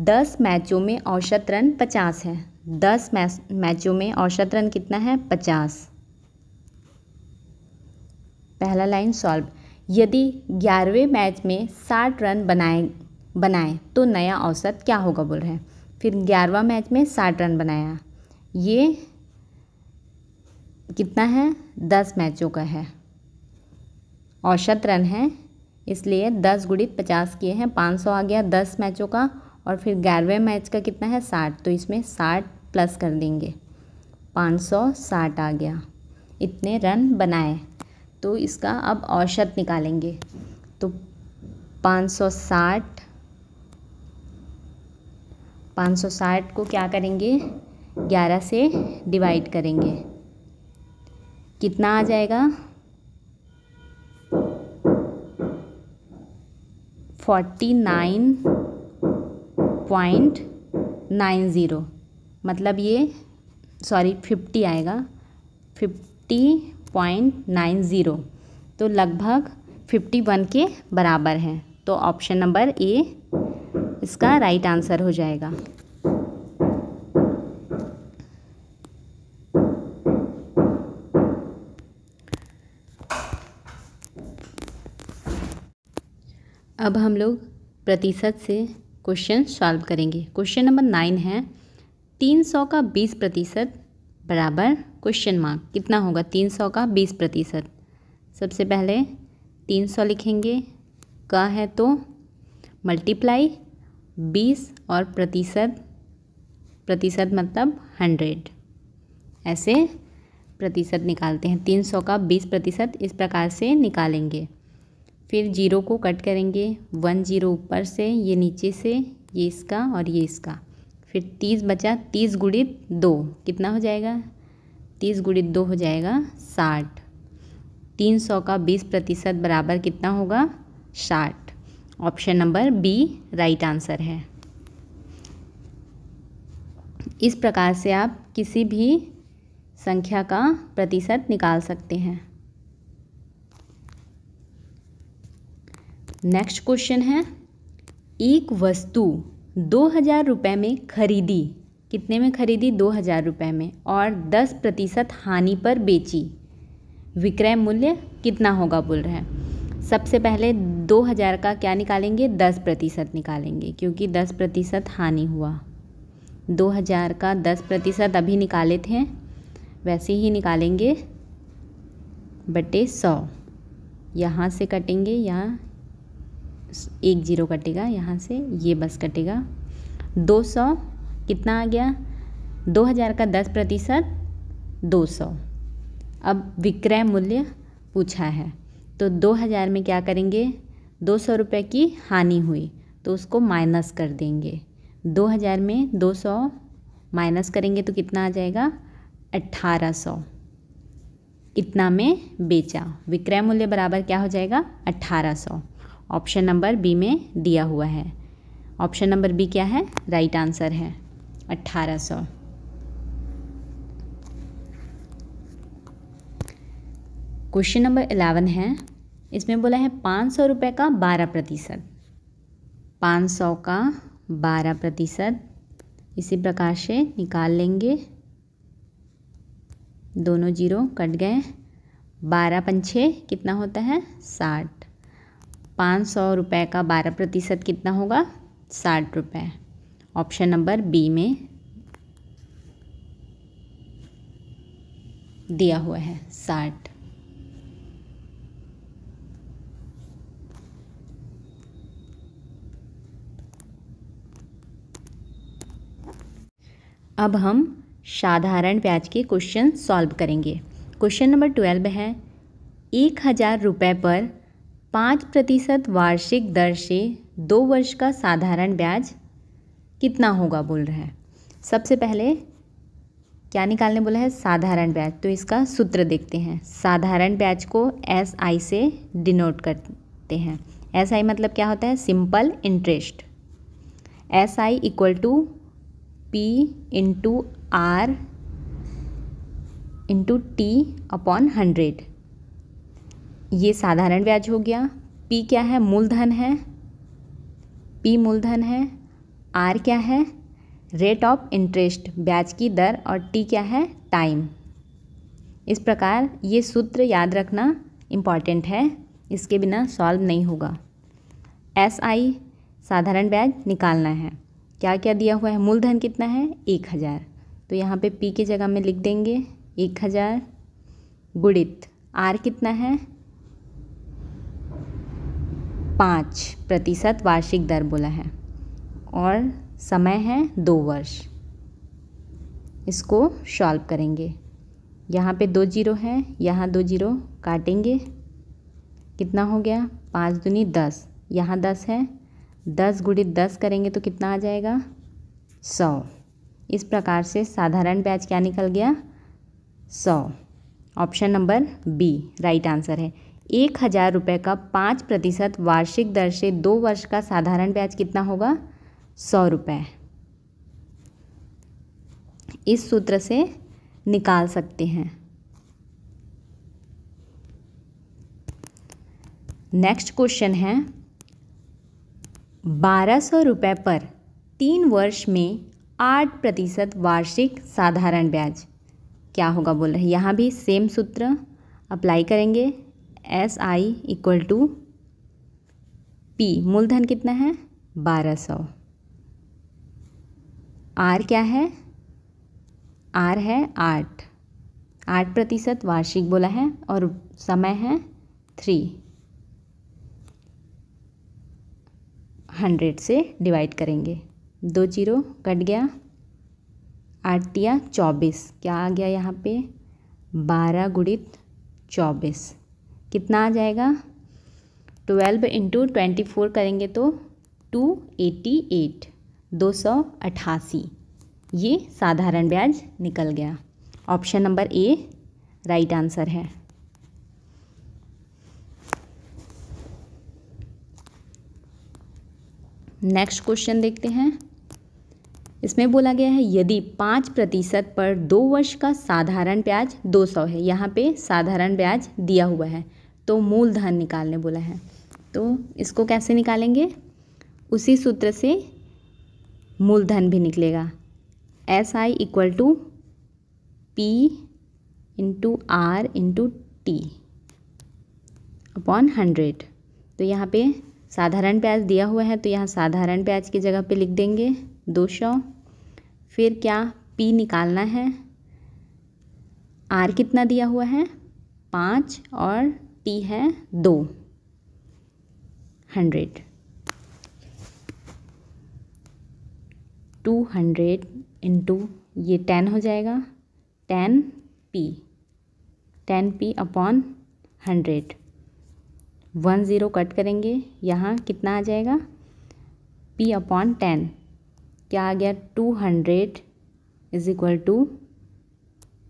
10 मैचों में औसत रन 50 है। 10 मैचों में औसत रन कितना है? 50। पहला लाइन सॉल्व। यदि 11वें मैच में 60 रन बनाए तो नया औसत क्या होगा बोल रहे हैं। फिर 11वां मैच में 60 रन बनाया, ये कितना है? 10 मैचों का है, औसत रन है, इसलिए 10 गुणित 50 किए हैं, 500 आ गया 10 मैचों का। और फिर 11वें मैच का कितना है? 60, तो इसमें 60 प्लस कर देंगे, 560 आ गया। इतने रन बनाए, तो इसका अब औसत निकालेंगे। तो 560 को क्या करेंगे? 11 से डिवाइड करेंगे, कितना आ जाएगा? 49.90, मतलब ये 50 आएगा, 50.90, तो लगभग 51 के बराबर है। तो ऑप्शन नंबर ए इसका राइट आंसर हो जाएगा। अब हम लोग प्रतिशत से क्वेश्चन सॉल्व करेंगे। क्वेश्चन नंबर 9 है, 300 का 20% बराबर क्वेश्चन मार्क कितना होगा? 300 का 20%। सबसे पहले 300 लिखेंगे, का है तो मल्टीप्लाई 20 और प्रतिशत मतलब 100, ऐसे प्रतिशत निकालते हैं। 300 का 20% इस प्रकार से निकालेंगे। फिर 0 को कट करेंगे, 1 0 ऊपर से, ये नीचे से, ये इसका और ये इसका। फिर 30 बचा, 30 गुणित 2 कितना हो जाएगा? 30 गुणित 2 हो जाएगा 60। 300 का 20% बराबर कितना होगा? 60। Option number B right answer है। इस प्रकार से आप किसी भी संख्या का प्रतिशत निकाल सकते हैं। नेक्स्ट क्वेश्चन है, एक वस्तु 2000 रुपये में खरीदी, कितने में खरीदी? 2000 रुपये में, और 10% हानि पर बेची, विक्रय मूल्य कितना होगा बोल रहे हैं। सबसे पहले 2000 का क्या निकालेंगे? 10% निकालेंगे, क्योंकि 10% हानि हुआ। 2000 का 10% अभी निकाले थे, वैसे ही निकालेंगे, बटे 100। यहाँ से कटेंगे, यहाँ 1 0 कटेगा, यहाँ से ये बस कटेगा। 200 कितना आ गया? 2000 का 10% 200। अब विक्रय मूल्य पूछा है, तो 2000 में क्या करेंगे? 200 रुपये की हानि हुई, तो उसको माइनस कर देंगे। 2000 में 200 माइनस करेंगे तो कितना आ जाएगा? 1800। इतना में बेचा, विक्रय मूल्य बराबर क्या हो जाएगा? 1800। ऑप्शन नंबर बी में दिया हुआ है। ऑप्शन नंबर बी क्या है? राइट आंसर है 1800। क्वेश्चन नंबर 11 है, इसमें बोला है 500 रुपये का 12%। 500 का 12% इसी प्रकार से निकाल लेंगे, दोनों 0 कट गए, 12 पंछे कितना होता है? 60। 500 रुपये का 12% कितना होगा? 60 रुपये। ऑप्शन नंबर बी में दिया हुआ है 60। अब हम साधारण ब्याज के क्वेश्चन सॉल्व करेंगे। क्वेश्चन नंबर 12 है, 1000 रुपये पर 5% वार्षिक दर से 2 वर्ष का साधारण ब्याज कितना होगा बोल रहे हैं। सबसे पहले क्या निकालने बोला है? साधारण ब्याज। तो इसका सूत्र देखते हैं। साधारण ब्याज को SI से डिनोट करते हैं। SI मतलब क्या होता है? Simple interest. SI equal to P into R into T upon 100। ये साधारण ब्याज हो गया। पी क्या है? मूलधन है, पी मूलधन है। आर क्या है? रेट ऑफ इंटरेस्ट, ब्याज की दर। और टी क्या है? टाइम। इस प्रकार ये सूत्र याद रखना इम्पॉर्टेंट है, इसके बिना सॉल्व नहीं होगा। एस आई साधारण ब्याज निकालना है। क्या क्या दिया हुआ है? मूलधन कितना है? 1000। तो यहाँ पे पी की जगह में लिख देंगे 1000 गुणित आर कितना है? 5% वार्षिक दर बोला है, और समय है 2 वर्ष। इसको सॉल्व करेंगे। यहाँ पे 2 जीरो है, यहाँ 2 जीरो काटेंगे, कितना हो गया? 5 दूनी 10, यहाँ 10 है, 10 गुणित 10 करेंगे तो कितना आ जाएगा? 100। इस प्रकार से साधारण ब्याज क्या निकल गया? 100। Option number B right answer है। 1000 रुपये का 5% वार्षिक दर से 2 वर्ष का साधारण ब्याज कितना होगा? 100 रुपये। इस सूत्र से निकाल सकते हैं। नेक्स्ट क्वेश्चन है 1200 रुपये पर 3 वर्ष में 8% वार्षिक साधारण ब्याज क्या होगा बोल रहे हैं। यहाँ भी सेम सूत्र अप्लाई करेंगे। S I equal to P, मूलधन कितना है? 1200। आर क्या है? आर है 8% वार्षिक बोला है, और समय है 300 से डिवाइड करेंगे। 2 जीरो कट गया, 8 तिया 24, क्या आ गया यहाँ पे? 12 गुणित 24 कितना आ जाएगा? 12 इंटू 24 करेंगे तो 288, 288। ये साधारण ब्याज निकल गया। ऑप्शन नंबर ए राइट आंसर है। नेक्स्ट क्वेश्चन देखते हैं। इसमें बोला गया है यदि 5% पर 2 वर्ष का साधारण ब्याज 200 है, यहाँ पे साधारण ब्याज दिया हुआ है, तो मूलधन निकालने बोला है। तो इसको कैसे निकालेंगे? उसी सूत्र से मूलधन भी निकलेगा। S I equal to P into R into T upon 100। तो यहाँ पे साधारण ब्याज दिया हुआ है, तो यहाँ साधारण ब्याज की जगह पे लिख देंगे 200। फिर क्या? पी निकालना है। आर कितना दिया हुआ है? 5, और टी है 2, 100। 200 इंटू ये 10 हो जाएगा, 10p अपॉन 100। 1 0 कट करेंगे, यहाँ कितना आ जाएगा? p अपॉन 10, क्या आ गया? 200 इज इक्वल टू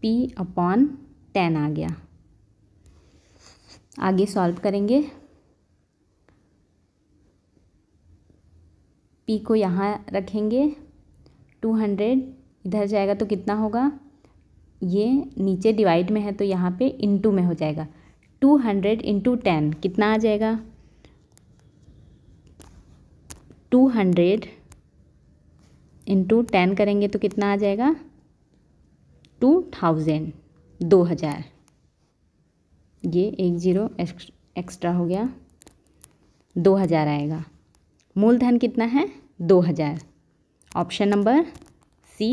p अपॉन 10 आ गया। आगे सॉल्व करेंगे। p को यहाँ रखेंगे, 200 इधर जाएगा तो कितना होगा? ये नीचे डिवाइड में है तो यहाँ पे इंटू में हो जाएगा। 200 इंटू 10 कितना आ जाएगा? 200 इंटू 10 करेंगे तो कितना आ जाएगा? 2000, 2000। ये 1 0 एक्स्ट्रा हो गया, 2000 आएगा। मूलधन कितना है? 2000। Option number C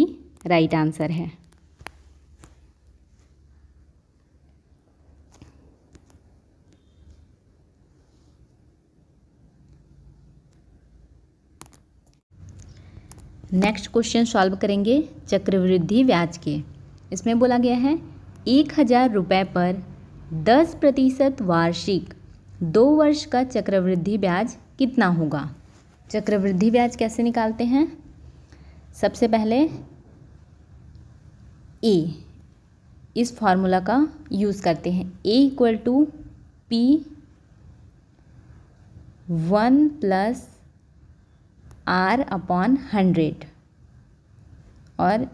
right answer है। नेक्स्ट क्वेश्चन सॉल्व करेंगे चक्रवृद्धि ब्याज के। इसमें बोला गया है 1000 रुपये पर 10% वार्षिक 2 वर्ष का चक्रवृद्धि ब्याज कितना होगा। चक्रवृद्धि ब्याज कैसे निकालते हैं? सबसे पहले ए, इस फॉर्मूला का यूज़ करते हैं। A equal to P 1 plus R upon 100, और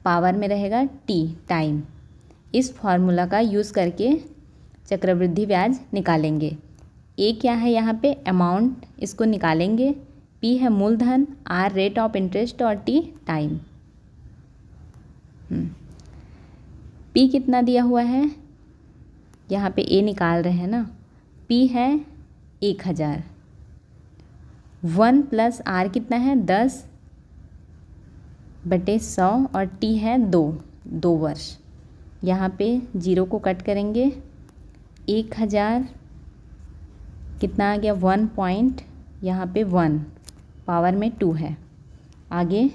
पावर में रहेगा टी, टाइम। इस फॉर्मूला का यूज़ करके चक्रवृद्धि ब्याज निकालेंगे। ए क्या है यहाँ पे अमाउंट, इसको निकालेंगे। पी है मूलधन, आर रेट ऑफ इंटरेस्ट और टी टाइम। पी कितना दिया हुआ है, यहाँ पे ए निकाल रहे हैं ना। पी है 1000, 1 प्लस आर कितना है 10/100 और टी है 2 वर्ष। यहाँ पे 0 को कट करेंगे। 1000 कितना आ गया 1 पॉइंट, यहाँ पे 1 पावर में 2 है। आगे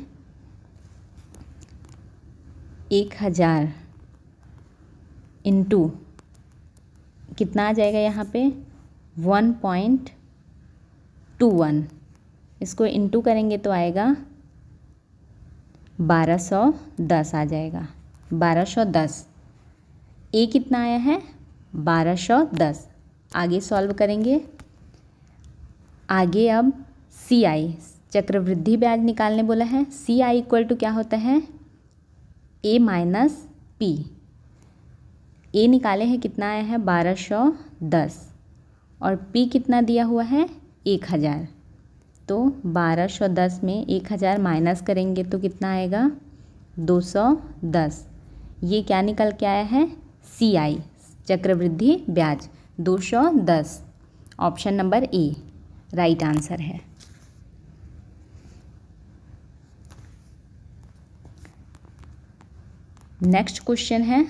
1000 इंटू कितना आ जाएगा यहाँ पे 1.21, इसको इंटू करेंगे तो आएगा 1210 आ जाएगा। 1210। ए कितना आया है 1210। आगे सॉल्व करेंगे। आगे अब सी आई चक्रवृद्धि ब्याज निकालने बोला है। सी आई इक्वल टू क्या होता है ए माइनस पी। ए निकाले हैं कितना आया है 1210 और पी कितना दिया हुआ है 1000। तो 1210 में 1000 माइनस करेंगे तो कितना आएगा 210। ये क्या निकल के आया है सी आई चक्रवृद्धि ब्याज 210। ऑप्शन नंबर ए राइट आंसर है। नेक्स्ट क्वेश्चन है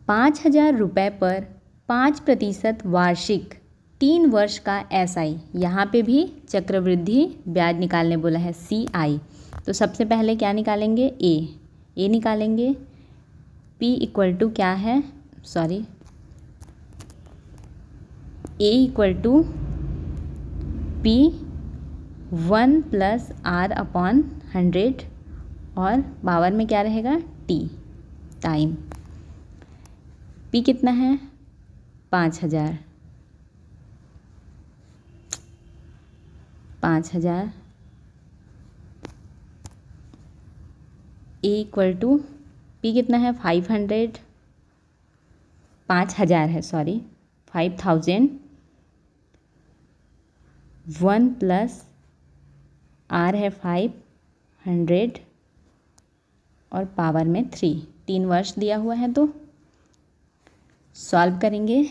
5000 रुपये पर 5% वार्षिक 3 वर्ष का एसआई। यहाँ पे भी चक्रवृद्धि ब्याज निकालने बोला है सी आई। तो सबसे पहले क्या निकालेंगे ए निकालेंगे। पी इक्वल टू क्या है A equal to P 1 plus R upon 100 और पावर में क्या रहेगा टी टाइम। पी कितना है 5000 ए इक्वल टू पी कितना है 5000 है 5000 1 प्लस आर है 500 और पावर में 3 वर्ष दिया हुआ है। तो सॉल्व करेंगे।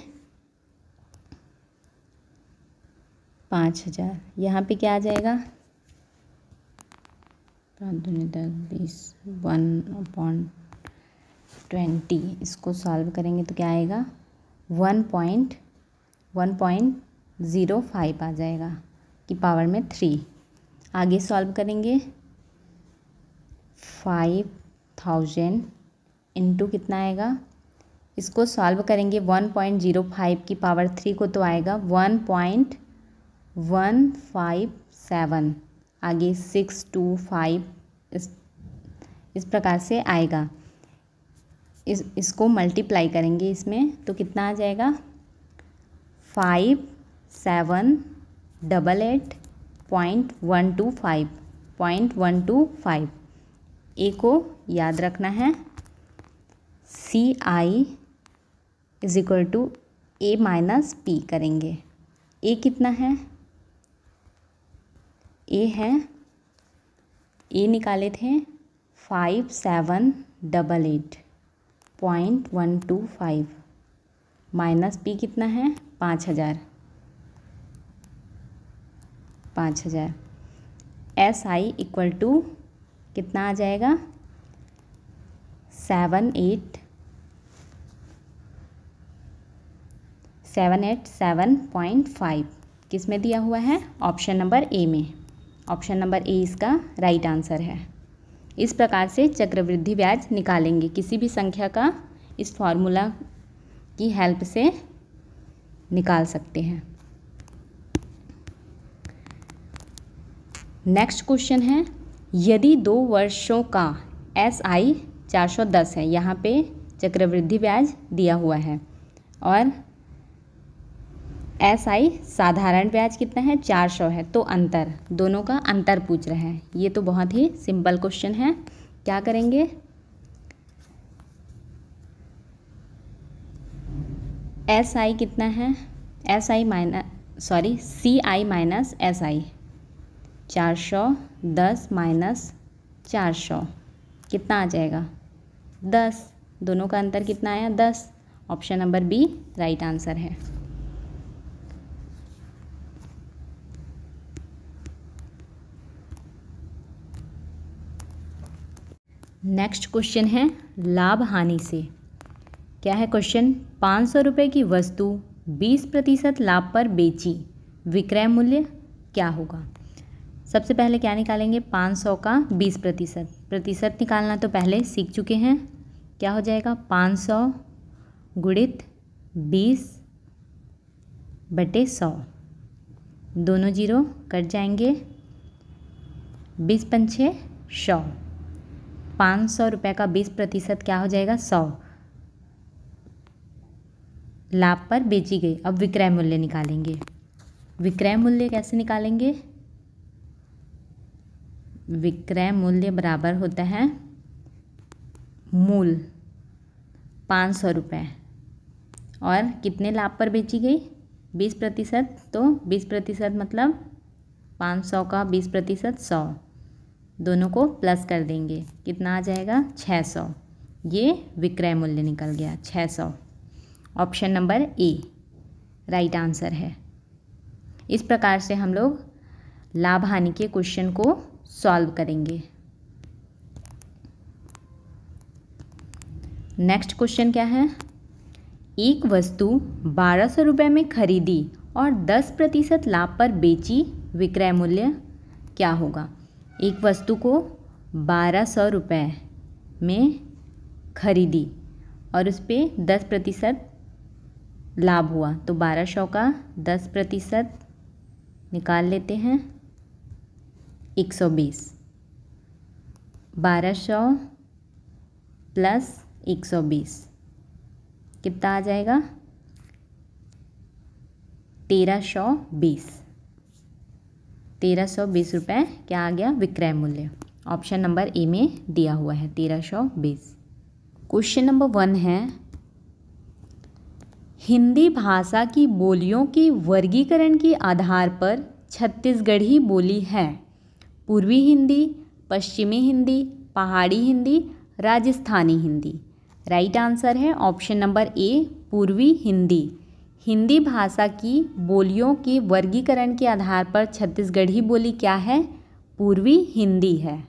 5000 यहाँ पे क्या आ जाएगा 5×10 1/20। इसको सॉल्व करेंगे तो क्या आएगा 1.05 आ जाएगा कि पावर में 3। आगे सॉल्व करेंगे 5000 इंटू कितना आएगा, इसको सॉल्व करेंगे 1.05 की पावर 3 को तो आएगा 1.157। आगे 625 इस प्रकार से आएगा। इसको मल्टीप्लाई करेंगे इसमें तो कितना आ जाएगा 5788.125 ए को याद रखना है। C I is equal to A minus P करेंगे। ए कितना है ए निकाले थे 5788.125 माइनस पी कितना है 5000 एस आई इक्वल टू कितना आ जाएगा 787.5 किस में दिया हुआ है ऑप्शन नंबर ए में। ऑप्शन नंबर ए इसका राइट आंसर है। इस प्रकार से चक्रवृद्धि ब्याज निकालेंगे किसी भी संख्या का, इस फॉर्मूला की हेल्प से निकाल सकते हैं। नेक्स्ट क्वेश्चन है यदि 2 वर्षों का एस आई 410 है, यहाँ पे चक्रवृद्धि ब्याज दिया हुआ है और एस आई साधारण ब्याज कितना है 400 है, तो अंतर दोनों का अंतर पूछ रहे हैं। ये तो बहुत ही सिंपल क्वेश्चन है। क्या करेंगे SI कितना है, CI माइनस SI, 410 माइनस 400 कितना आ जाएगा 10। दोनों का अंतर कितना आया 10। Option number B right answer है। नेक्स्ट क्वेश्चन है लाभ हानि से। क्या है क्वेश्चन, 500 रुपये की वस्तु 20% लाभ पर बेची, विक्रय मूल्य क्या होगा। सबसे पहले क्या निकालेंगे, 500 का 20%, प्रतिशत निकालना तो पहले सीख चुके हैं। क्या हो जाएगा 500 गुणित 20/100, दोनों जीरो कट जाएंगे, 20 पंछे 100, 500 रुपये का 20% क्या हो जाएगा 100, लाभ पर बेची गई। अब विक्रय मूल्य निकालेंगे। विक्रय मूल्य कैसे निकालेंगे, विक्रय मूल्य बराबर होता है मूल 500 रुपये और कितने लाभ पर बेची गई 20%, तो 20% मतलब 500 का 20% 100, दोनों को प्लस कर देंगे, कितना आ जाएगा 600। ये विक्रय मूल्य निकल गया 600। ऑप्शन नंबर ए राइट आंसर है। इस प्रकार से हम लोग लाभ हानि के क्वेश्चन को सॉल्व करेंगे। नेक्स्ट क्वेश्चन क्या है, एक वस्तु 1200 रुपये में खरीदी और 10% लाभ पर बेची, विक्रय मूल्य क्या होगा। एक वस्तु को 1200 रुपये में खरीदी और उस पर 10% लाभ हुआ, तो 1200 का 10% निकाल लेते हैं 120, 1200 प्लस 120 कितना आ जाएगा 1320 रुपये क्या आ गया विक्रय मूल्य। ऑप्शन नंबर ए में दिया हुआ है 1320। क्वेश्चन नंबर 1 है, हिंदी भाषा की बोलियों के वर्गीकरण के आधार पर छत्तीसगढ़ी बोली है। पूर्वी हिंदी, पश्चिमी हिंदी, पहाड़ी हिंदी, राजस्थानी हिंदी। राइट आंसर है ऑप्शन नंबर ए पूर्वी हिंदी। हिंदी भाषा की बोलियों के वर्गीकरण के आधार पर छत्तीसगढ़ी बोली क्या है, पूर्वी हिंदी है।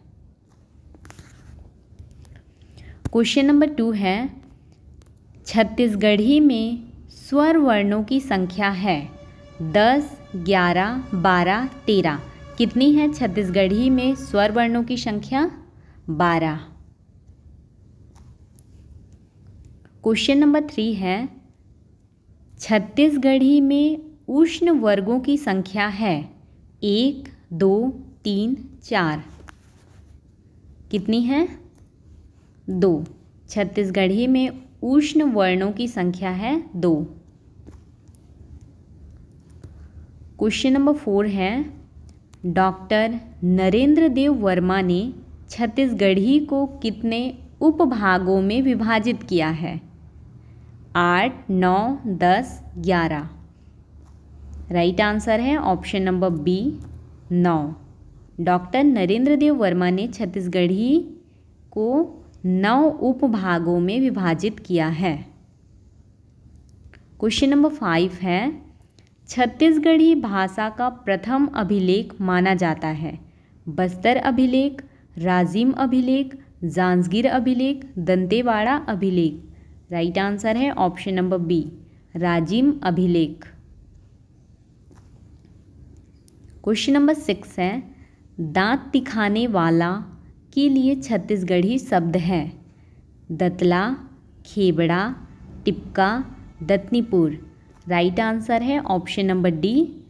क्वेश्चन नंबर 2 है, छत्तीसगढ़ी में स्वर वर्णों की संख्या है 10, 11, 12, 13। कितनी है छत्तीसगढ़ी में स्वर वर्णों की संख्या 12। क्वेश्चन नंबर 3 है, छत्तीसगढ़ी में उष्ण वर्गों की संख्या है 1, 2, 3, 4। कितनी है 2। छत्तीसगढ़ी में उष्ण वर्णों की संख्या है 2। क्वेश्चन नंबर 4 है, डॉक्टर नरेंद्र देव वर्मा ने छत्तीसगढ़ी को कितने उपभागों में विभाजित किया है, 8, 9, 10, 11। राइट आंसर है option number B 9। Doctor Narendra Dev Verma ने छत्तीसगढ़ी को 9 उपभागों में विभाजित किया है। क्वेश्चन नंबर 5 है, छत्तीसगढ़ी भाषा का प्रथम अभिलेख माना जाता है बस्तर अभिलेख, राजिम अभिलेख, जांजगीर अभिलेख, दंतेवाड़ा अभिलेख। राइट आंसर है ऑप्शन नंबर बी राजिम अभिलेख। क्वेश्चन नंबर 6 है, दांत दिखाने वाला के लिए छत्तीसगढ़ी शब्द है दतला, खेबड़ा, टिपका, दतनीपुर। राइट आंसर है ऑप्शन नंबर डी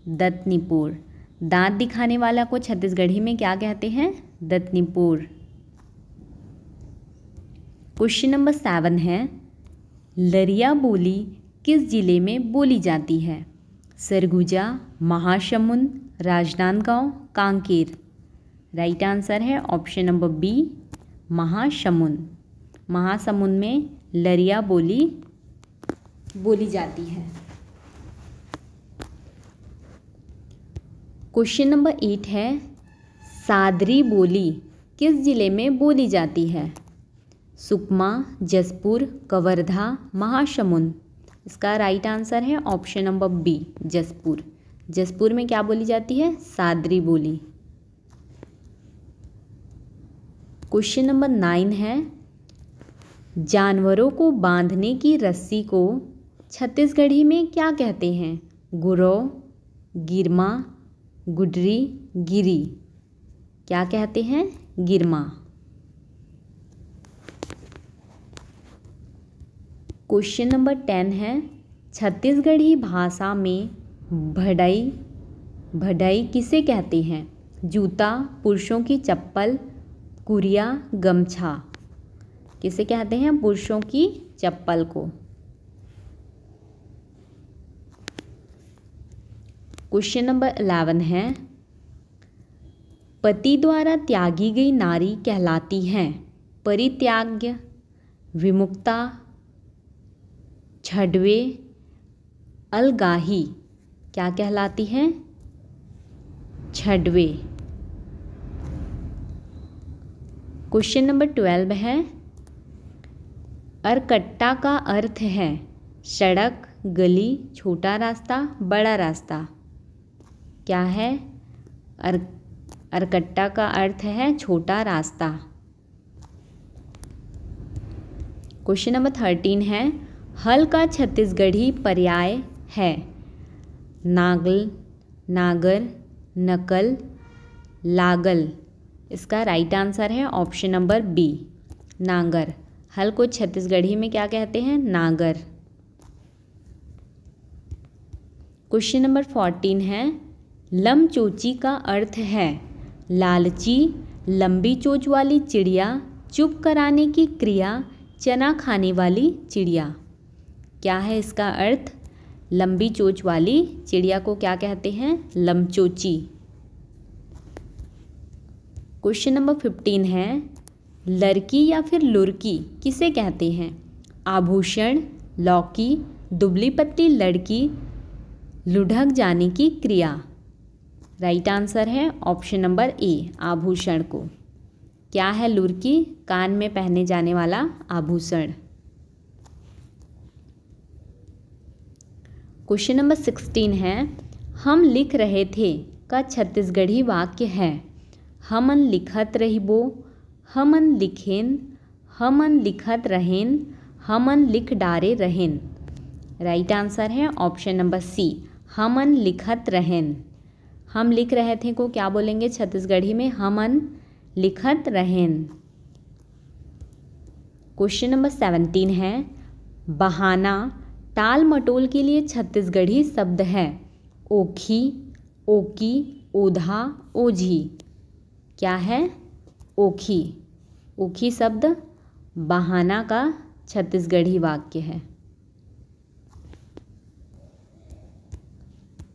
दतनीपुर। दांत दिखाने वाला को छत्तीसगढ़ी में क्या कहते हैं, दतनीपुर। क्वेश्चन नंबर 7 है, लरिया बोली किस जिले में बोली जाती है, सरगुजा, महासमुंद, राजनांदगांव, कांकेर। राइट आंसर है option number B Mahasamund. Mahasamund में लरिया बोली बोली जाती है। क्वेश्चन नंबर 8 है, सादरी बोली किस जिले में बोली जाती है? सुकमा, जसपुर, कवर्धा, महासमुंद। इसका राइट आंसर है option number B, Jaspur. Jaspur में क्या बोली जाती है? सादरी बोली। क्वेश्चन नंबर 9 है, जानवरों को बांधने की रस्सी को छत्तीसगढ़ी में क्या कहते हैं? गुरौ, गिरमा, गुडरी, गिरी। क्या कहते हैं? गिरमा। क्वेश्चन नंबर 10 है, छत्तीसगढ़ी भाषा में भड़ई किसे कहते हैं? जूता, पुरुषों की चप्पल, कुरिया, गमछा। किसे कहते हैं? पुरुषों की चप्पल को। क्वेश्चन नंबर 11 है, पति द्वारा त्यागी गई नारी कहलाती हैं? परित्याग्य, विमुक्ता, छड्वे, अलगाही। क्या कहलाती हैं? छड्वे। क्वेश्चन नंबर 12 है, अरकट्टा का अर्थ है? सड़क, गली, छोटा रास्ता, बड़ा रास्ता। क्या है? अरकट्टा का अर्थ है छोटा रास्ता। क्वेश्चन नंबर 13 है, हल का छत्तीसगढ़ी पर्याय है? नागल, नागर, नकल, लागल। इसका राइट आंसर है ऑप्शन नंबर बी, नागर। हल को छत्तीसगढ़ी में क्या कहते हैं? नागर। क्वेश्चन नंबर 14 है, लमचोची का अर्थ है? लालची, लंबी चोंच वाली चिड़िया, चुप कराने की क्रिया, चना खाने वाली चिड़िया। क्या है इसका अर्थ? लंबी चोंच वाली चिड़िया को क्या कहते हैं? लमचोची। क्वेश्चन नंबर 15 है, लड़की या फिर लुरकी किसे कहते हैं? आभूषण, लौकी, दुबली पतली लड़की, लुढ़क जाने की क्रिया। राइट आंसर है ऑप्शन नंबर ए, आभूषण को। क्या है लुरकी? कान में पहने जाने वाला आभूषण। क्वेश्चन नंबर 16 है, हम लिख रहे थे का छत्तीसगढ़ी वाक्य है? हमन लिखत रहिबो, हमन लिखेन, हमन लिखत रहेन, हमन लिख डारे रहेन। राइट आंसर है ऑप्शन नंबर सी, हमन लिखत रहेन। हम लिख रहे थे को क्या बोलेंगे छत्तीसगढ़ी में? हमन लिखत रहेन। क्वेश्चन नंबर 17 है, बहाना टाल मटोल के लिए छत्तीसगढ़ी शब्द है? ओखी, ओकी, ओधा, ओझी। क्या है? ओखी। ओखी शब्द बहाना का छत्तीसगढ़ी वाक्य है।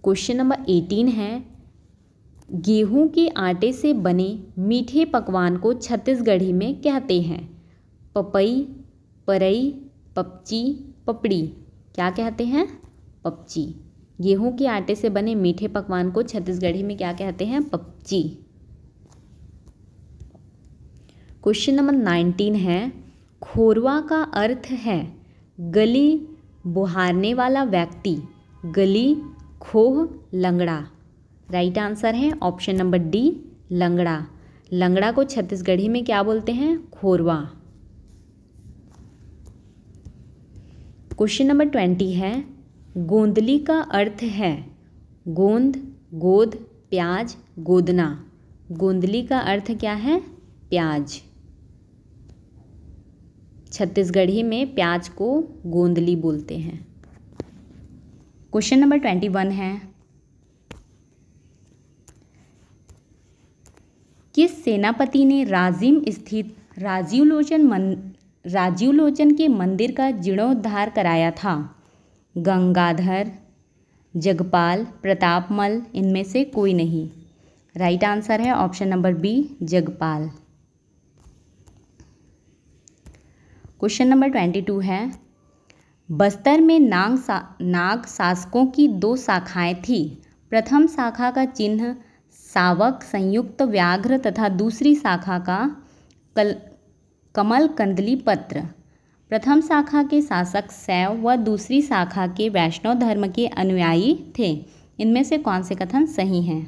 क्वेश्चन नंबर 18 है, गेहूं के आटे से बने मीठे पकवान को छत्तीसगढ़ी में कहते हैं? पपई, परई, पपची, पपड़ी। क्या कहते हैं? पपची। गेहूं के आटे से बने मीठे पकवान को छत्तीसगढ़ी में क्या कहते हैं? पपची। क्वेश्चन नंबर 19 है, खोरवा का अर्थ है? गली बुहारने वाला व्यक्ति, गली, खोह, लंगड़ा। राइट आंसर है ऑप्शन नंबर डी, लंगड़ा। लंगड़ा को छत्तीसगढ़ी में क्या बोलते हैं? खोरवा। क्वेश्चन नंबर 20 है, गोंदली का अर्थ है? गोंद, गोद, प्याज, गोदना। गोंदली का अर्थ क्या है? प्याज। छत्तीसगढ़ी में प्याज को गोंदली बोलते हैं। क्वेश्चन नंबर 21 है, किस सेनापति ने राजिम स्थित राजीव लोचन के मंदिर का जीर्णोद्धार कराया था? गंगाधर, जगपाल, प्रतापमल, इनमें से कोई नहीं। राइट आंसर है option number B, Jagpal. Question number 22 है, बस्तर में नाग शासकों की 2 शाखाएं थी। प्रथम शाखा का चिन्ह सावक संयुक्त व्याघ्र तथा दूसरी शाखा का कमल कंदली पत्र। प्रथम शाखा के शासक शैव व दूसरी शाखा के वैष्णव धर्म के अनुयायी थे। इनमें से कौन से कथन सही हैं?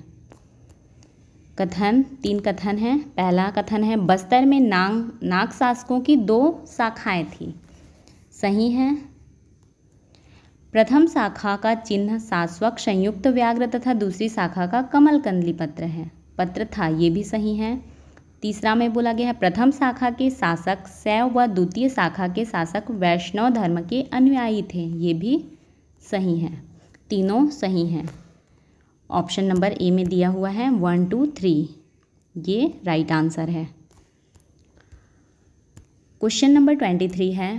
कथन 3 कथन हैं। पहला कथन है बस्तर में नाग शासकों की 2 शाखाएं थी। सही है। प्रथम शाखा का चिन्ह शाश्वक संयुक्त व्याघ्र तथा दूसरी शाखा का कमल कंदली पत्र था, ये भी सही है। तीसरा में बोला गया है प्रथम शाखा के शासक शैव व द्वितीय शाखा के शासक वैष्णव धर्म के अनुयायी थे, ये भी सही है। तीनों सही हैं। ऑप्शन नंबर ए में दिया हुआ है 1, 2, 3, ये राइट आंसर है। क्वेश्चन नंबर 23 है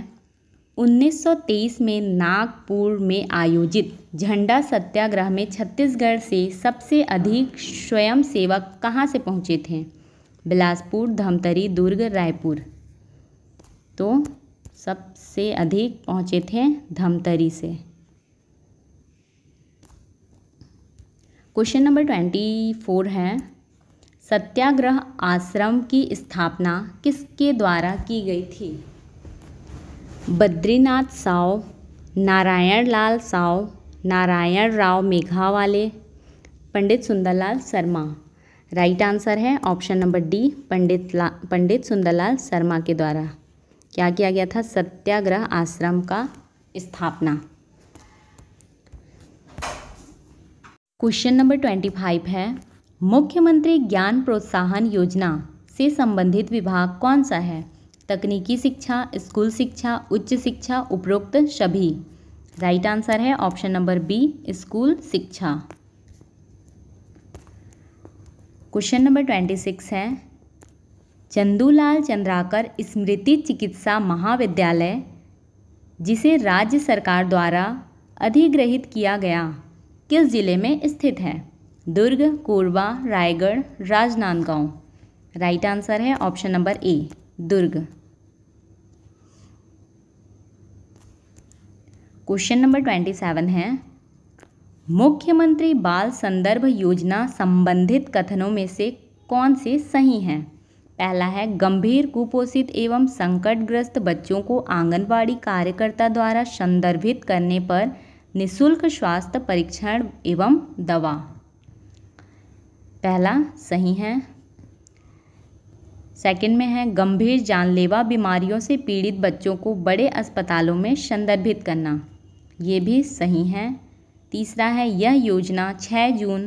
1923 में नागपुर में आयोजित झंडा सत्याग्रह में छत्तीसगढ़ से सबसे अधिक स्वयंसेवक कहाँ से पहुँचे थे? बिलासपुर, धमतरी, दुर्ग, रायपुर। तो सबसे अधिक पहुँचे थे धमतरी से। क्वेश्चन नंबर 24 है सत्याग्रह आश्रम की स्थापना किसके द्वारा की गई थी? बद्रीनाथ साव, नारायण लाल साव, नारायण राव मेघावाले, पंडित सुंदरलाल शर्मा। राइट आंसर है option number D, Pandit Sundarlal Sharma के द्वारा क्या किया गया था? सत्याग्रह आश्रम का स्थापना। क्वेश्चन नंबर 25 है मुख्यमंत्री ज्ञान प्रोत्साहन योजना से संबंधित विभाग कौन सा है? तकनीकी शिक्षा, स्कूल शिक्षा, उच्च शिक्षा, उपरोक्त सभी। राइट आंसर है ऑप्शन नंबर बी, स्कूल शिक्षा। क्वेश्चन नंबर 26 है चंदूलाल चंद्राकर स्मृति चिकित्सा महाविद्यालय जिसे राज्य सरकार द्वारा अधिग्रहित किया गया किस जिले में स्थित है? दुर्ग, कोरबा, रायगढ़, राजनांदगांव। राइट आंसर है ऑप्शन नंबर ए, दुर्ग। क्वेश्चन नंबर 27 है मुख्यमंत्री बाल संदर्भ योजना संबंधित कथनों में से कौन से सही हैं? पहला है गंभीर कुपोषित एवं संकटग्रस्त बच्चों को आंगनबाड़ी कार्यकर्ता द्वारा संदर्भित करने पर निःशुल्क स्वास्थ्य परीक्षण एवं दवा। पहला सही है। सेकंड में है गंभीर जानलेवा बीमारियों से पीड़ित बच्चों को बड़े अस्पतालों में संदर्भित करना, ये भी सही है। तीसरा है यह योजना 6 जून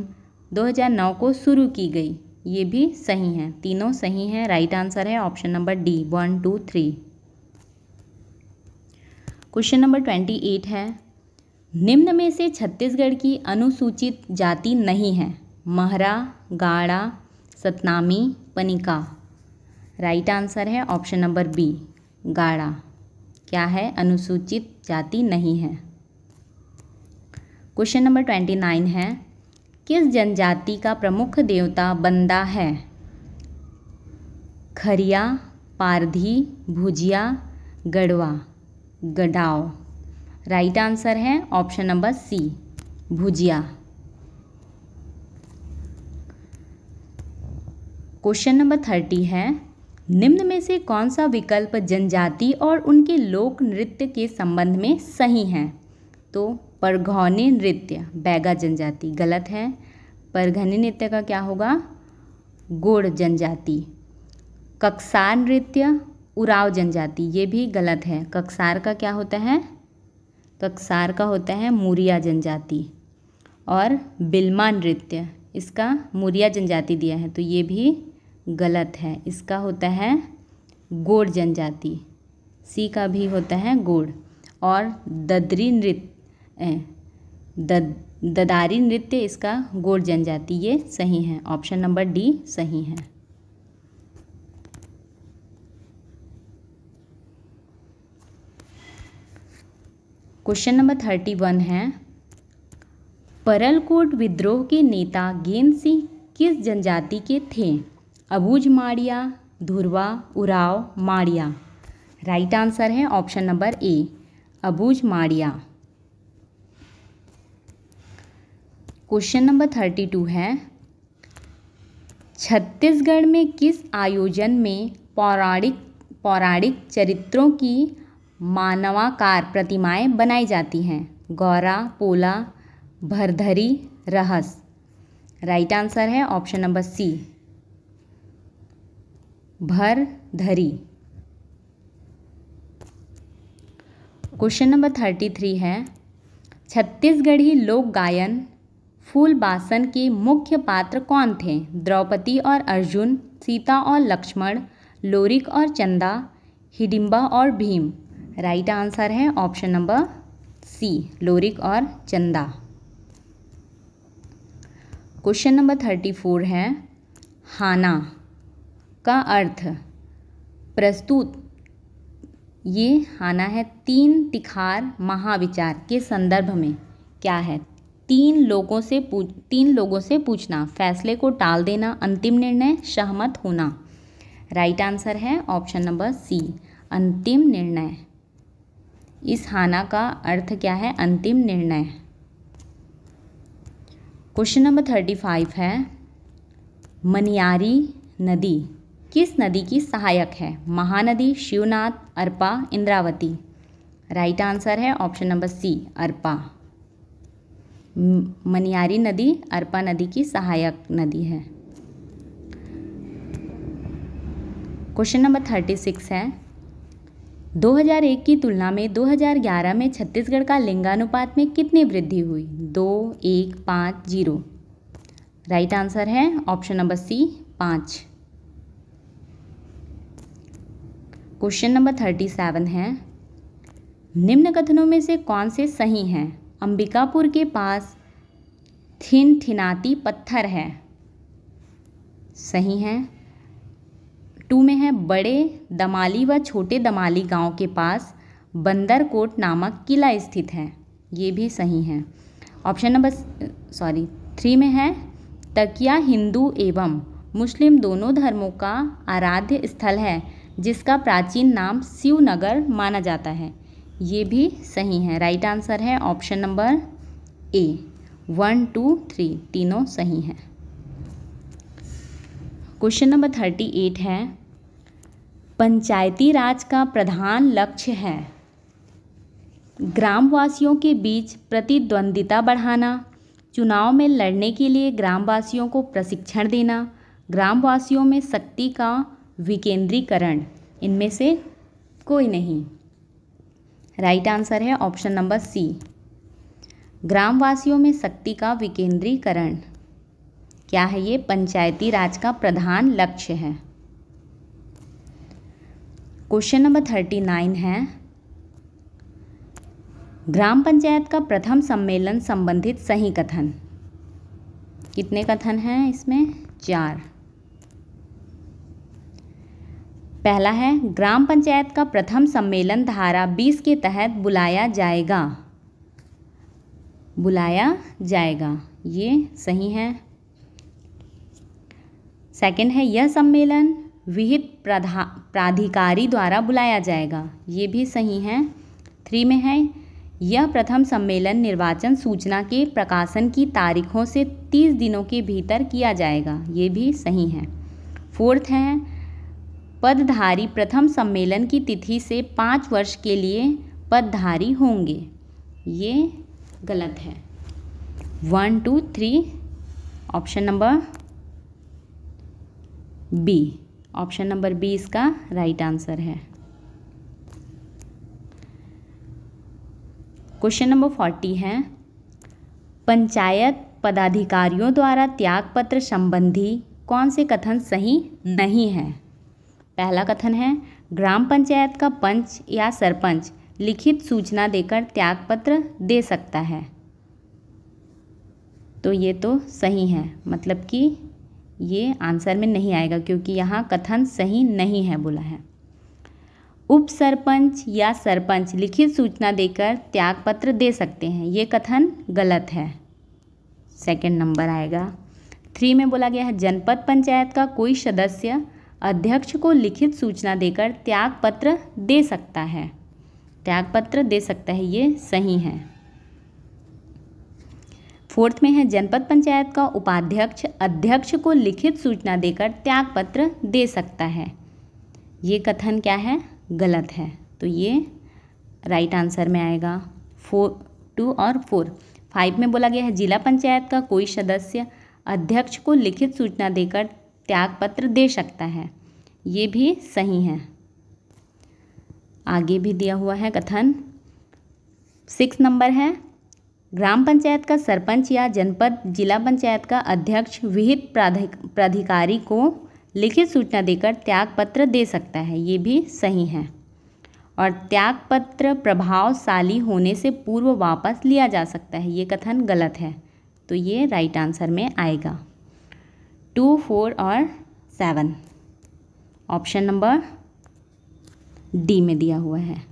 2009 को शुरू की गई, ये भी सही है। तीनों सही हैं। राइट आंसर है option number D, 1, 2, 3। Question number 28 है निम्न में से छत्तीसगढ़ की अनुसूचित जाति नहीं है? महरा, गाड़ा, सतनामी, पनिका। राइट आंसर है ऑप्शन नंबर बी, गाड़ा। क्या है? अनुसूचित जाति नहीं है। क्वेश्चन नंबर 29 है किस जनजाति का प्रमुख देवता बंदा है? खरिया, पारधी, भुजिया, गढ़वा, गढ़ाव। राइट आंसर है ऑप्शन नंबर सी, भुजिया। क्वेश्चन नंबर 30 है निम्न में से कौन सा विकल्प जनजाति और उनके लोक नृत्य के संबंध में सही है? तो परघौनी नृत्य बैगा जनजाति गलत है। परघनी नृत्य का क्या होगा? गोड़ जनजाति। कक्सार नृत्य उराव जनजाति, ये भी गलत है। कक्सार का क्या होता है? कक्सार का होता है मुरिया जनजाति। और बिल्मा नृत्य, इसका मुरिया जनजाति दिया है, तो ये भी गलत है। इसका होता है गोड़ जनजाति, सी का भी होता है गोड़। और ददरी नृत्य ददारी नृत्य, इसका गोड़ जनजाति, ये सही है। ऑप्शन नंबर डी सही है। क्वेश्चन नंबर 31 है परलकोट विद्रोह के नेता गेंद सिंह किस जनजाति के थे? अबूझ माड़िया, धुरवा, उराव, माड़िया। राइट आंसर है option number A, Abujh Madia. Question number 32 है, छत्तीसगढ़ में किस आयोजन में पौराणिक चरित्रों की मानवाकार प्रतिमाएं बनाई जाती हैं? गौरा, पोला, भरधरी, रहस। राइट आंसर है option number C, Bharthari. Question number 33 है, छत्तीसगढ़ी लोक गायन फूलबासन के मुख्य पात्र कौन थे? द्रौपदी और अर्जुन, सीता और लक्ष्मण, लोरिक और चंदा, हिडिंबा और भीम। राइट आंसर है ऑप्शन नंबर सी, लोरिक और चंदा। क्वेश्चन नंबर 34 है, हाना का अर्थ प्रस्तुत, ये हाना है 3 तिखार महाविचार के संदर्भ में क्या है? 3 लोगों से पूछना, फैसले को टाल देना, अंतिम निर्णय, सहमत होना। राइट आंसर है ऑप्शन नंबर सी, अंतिम निर्णय। इस हाना का अर्थ क्या है? अंतिम निर्णय। क्वेश्चन नंबर 35 है, मनियारी नदी किस नदी की सहायक है? महानदी, शिवनाथ, अरपा, इंद्रावती। राइट आंसर है option number C, Arpa. Maniyari नदी अरपा नदी की सहायक नदी है। क्वेश्चन नंबर 36 है, 2001 की तुलना में 2011 में छत्तीसगढ़ का लिंगानुपात में कितनी वृद्धि हुई? 2, 1, 5, 0। राइट आंसर है option number C, 5। Question number 37 है, निम्न कथनों में से कौन से सही हैं? अंबिकापुर के पास थिनथिनाती पत्थर है, सही है। 2 में है, बड़े दमाली व छोटे दमाली गांव के पास बंदरकोट नामक किला स्थित है, ये भी सही है। ऑप्शन नंबर 3 में है, तकिया हिंदू एवं मुस्लिम दोनों धर्मों का आराध्य स्थल है जिसका प्राचीन नाम शिवनगर माना जाता है, ये भी सही है। राइट आंसर है ऑप्शन नंबर ए, 1, 2, 3 तीनों सही हैं। क्वेश्चन नंबर 38 है, पंचायती राज का प्रधान लक्ष्य है ग्रामवासियों के बीच प्रतिद्वंदिता बढ़ाना, चुनाव में लड़ने के लिए ग्रामवासियों को प्रशिक्षण देना, ग्रामवासियों में शक्ति का विकेंद्रीकरण। इनमें से कोई नहीं। राइट आंसर है ऑप्शन नंबर सी, ग्रामवासियों में शक्ति का विकेंद्रीकरण। क्या है ये? पंचायती राज का प्रधान लक्ष्य है। क्वेश्चन नंबर 39 है, ग्राम पंचायत का प्रथम सम्मेलन संबंधित सही कथन। कितने कथन हैं इसमें? 4। पहला है, ग्राम पंचायत का प्रथम सम्मेलन धारा 20 के तहत बुलाया जाएगा, ये सही है। सेकंड है, यह सम्मेलन विहित प्राधिकारी द्वारा बुलाया जाएगा, ये भी सही है। 3 में है, यह प्रथम सम्मेलन निर्वाचन सूचना के प्रकाशन की तारीखों से 30 दिनों के भीतर किया जाएगा, ये भी सही है। 4th है, पदधारी प्रथम सम्मेलन की तिथि से 5 वर्ष के लिए पदधारी होंगे, ये गलत है। 1, 2, 3 option number B, option number B इसका राइट आंसर है। क्वेश्चन नंबर 40 है, पंचायत पदाधिकारियों द्वारा त्यागपत्र संबंधी कौन से कथन सही नहीं है? पहला कथन है, ग्राम पंचायत का पंच या सरपंच लिखित सूचना देकर त्यागपत्र दे सकता है, तो ये तो सही है, मतलब कि ये आंसर में नहीं आएगा क्योंकि यहाँ कथन सही नहीं है बोला है। उप सरपंच या सरपंच लिखित सूचना देकर त्यागपत्र दे सकते हैं, ये कथन गलत है, सेकंड नंबर आएगा। 3 में बोला गया है, जनपद पंचायत का कोई सदस्य अध्यक्ष को लिखित सूचना देकर त्यागपत्र दे सकता है, त्यागपत्र दे सकता है, ये सही है। 4th में है जनपद पंचायत का उपाध्यक्ष अध्यक्ष को लिखित सूचना देकर त्यागपत्र दे सकता है। ये कथन क्या है? गलत है। तो ये राइट आंसर में आएगा 2 और 4। 5 में बोला गया है जिला पंचायत का कोई सदस्य अध्यक्ष को लिखित सूचना देकर त्यागपत्र दे सकता है, ये भी सही है। आगे भी दिया हुआ है कथन। 6 नंबर है ग्राम पंचायत का सरपंच या जनपद जिला पंचायत का अध्यक्ष विहित प्राधिकारी को लिखित सूचना देकर त्यागपत्र दे सकता है, ये भी सही है। और त्यागपत्र प्रभावशाली होने से पूर्व वापस लिया जा सकता है, ये कथन गलत है। तो ये राइट आंसर में आएगा 2, 4 और 7। ऑप्शन नंबर डी में दिया हुआ है।